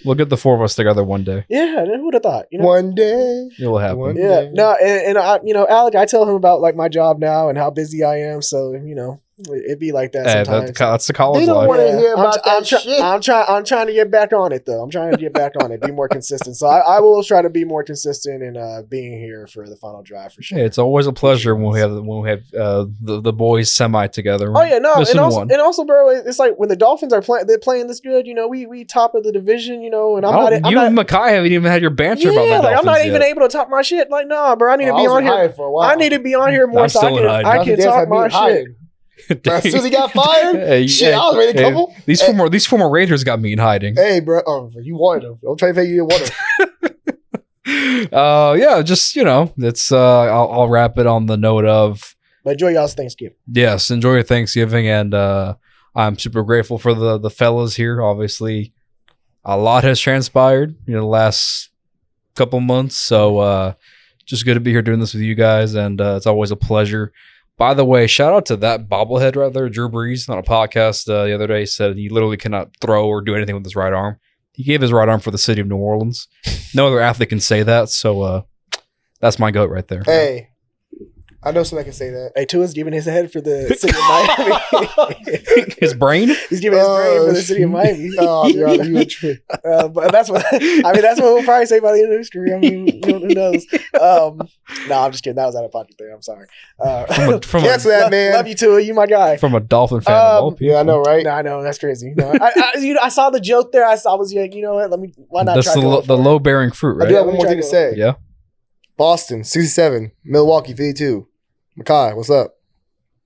We'll get the four of us together one day. Yeah, who would have thought? One day. It will happen. One- Yeah, no, and I, Alec, I tell him about like my job now and how busy I am. So it'd be like that Hey, sometimes. that's the college They don't life. want to hear about I'm that shit. I'm trying to get back on it though. I'm trying to get back on it, be more consistent. So I will try to be more consistent in being here for the Final Drive for sure. Hey, it's always a pleasure when we have the boys semi together. Oh yeah, no, Missing and also, bro, it's like when the Dolphins are playing, they're playing this good. We top of the division, and you and Makai haven't even had your banter about yeah, the like I'm not Dolphins even yet. able to talk my shit. Like, nah, bro, I need to I be was on here. hired for a while. I need to be on here more I'm so still in hiding. I can Dance talk had me my shit. hiding. As soon as he got fired, Hey, shit, I was ready to couple. These former Raiders got me in hiding. Hey, bro, you wanted him. Don't try to think you didn't want him. Yeah, just it's I'll wrap it on the note of But enjoy y'all's Thanksgiving. yes, enjoy your Thanksgiving, and I'm super grateful for the fellas here. Obviously, a lot has transpired the last couple months, so just good to be here doing this with you guys, and it's always a pleasure. By the way, shout out to that bobblehead right there, Drew Brees, on a podcast the other day. Said he literally cannot throw or do anything with his right arm. He gave his right arm for the city of New Orleans. No other athlete can say that, so that's my goat right there. Hey, I know somebody can say that. Hey, Tua's giving his head for the city of Miami. His brain? He's giving his brain for the city of Miami. Oh, God, you a trip. But that's what that's what we'll probably say by the end of history. I mean, who knows? No, I'm just kidding. That was out of pocket there. I'm sorry. Cancel that, man. Love you, Tua. You my guy. From a Dolphin fan. of all people. Yeah, I know, right? No, I know that's crazy. No, I saw the joke there. I was like, you know what? Why not? That's try the low bearing fruit, I right? do have one more thing to say. Yeah. Boston, 67. Milwaukee, 52. Makai, what's up?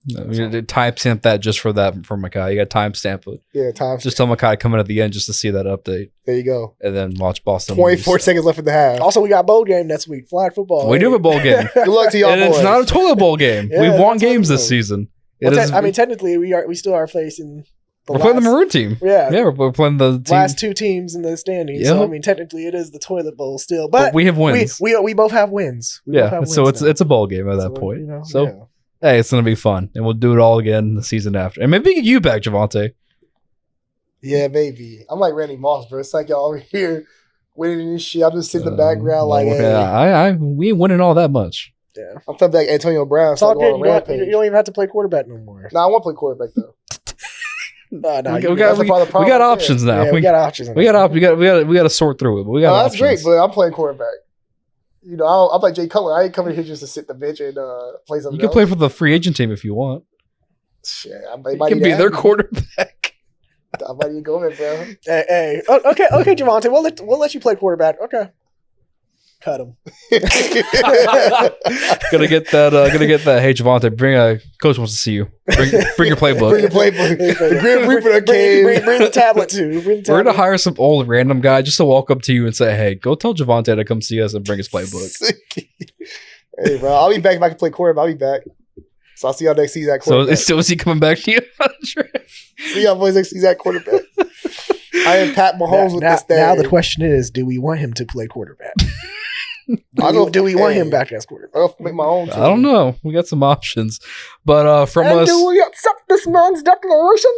Timestamp that just for Makai. You got to timestamp it. Yeah, time. Just tell Makai come in at the end just to see that update, There you go. and then watch Boston. 24 lose. seconds left in the half. Also, we got bowl game next week. Flag football. We do have a bowl game. Good luck to y'all And boys. it's not a toilet bowl game. Yeah, We've it's won not games toilet this bowl. season. Well, It is. I mean, technically, we still are facing. We're playing the Maroon team. Yeah. Yeah, we're playing the team. Last two teams in the standings. So Yep. I mean, technically, it is the toilet bowl still, but but we have wins. we both have wins. We both Yeah, have so wins now. it's a bowl game at that So, point. you know, So Yeah. hey, it's gonna be fun, and we'll do it all again the season after, and maybe get you back, Javante. Yeah, maybe. I'm like Randy Moss, bro. It's like y'all over here winning this shit. I'm just sitting in the background like, hey. we ain't winning all that much. Yeah. I'm flipping back Antonio Brown. It's all So good. on You a don't, rampage. you don't even have to play quarterback no more. Nah, I want to play quarterback though. No, We you- got that's a part of the we problem got right options now. yeah, we got options. we got to sort through it. But we got Oh, that's options. great, but I'm playing quarterback. You know, I'm like Jay Cutler. I ain't coming here just to sit the bench and play something. You can play for the free agent team if you want. Shit, You can be their quarterback. I might need to go in, bro. Hey. Oh, okay, Javante. We'll let you play quarterback. Okay. Cut him. Gonna get that. Hey Javante, coach wants to see you. Bring your playbook. Bring your playbook. The Grim Reaper that came. Bring the tablet too. Bring the We're gonna tablet. hire some old random guy just to walk up to you and say, "Hey, go tell Javante to come see us and bring his playbook." Hey, bro, I'll be back if I can play quarterback. I'll be back. So I'll see y'all next season at So quarterback. is he coming back to you? See y'all boys next season at quarterback. I am Pat Mahomes with this thing. Now the question is, do we want him to play quarterback? I'll go- do we want hey. him back as quarterback? I'll make my own. I don't know. We got some options, but from And us, do we accept this man's declaration?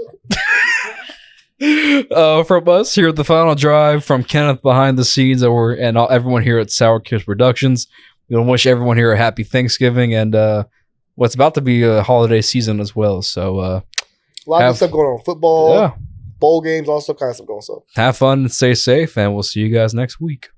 from us here at the Final Drive, from Kenneth behind the scenes, everyone here at Sour Kiss Productions, we want to wish everyone here a happy Thanksgiving and what's about to be a holiday season as well. So A lot of stuff going on. Football, yeah, bowl games, all stuff kind of stuff going on. So. have fun and stay safe, and we'll see you guys next week.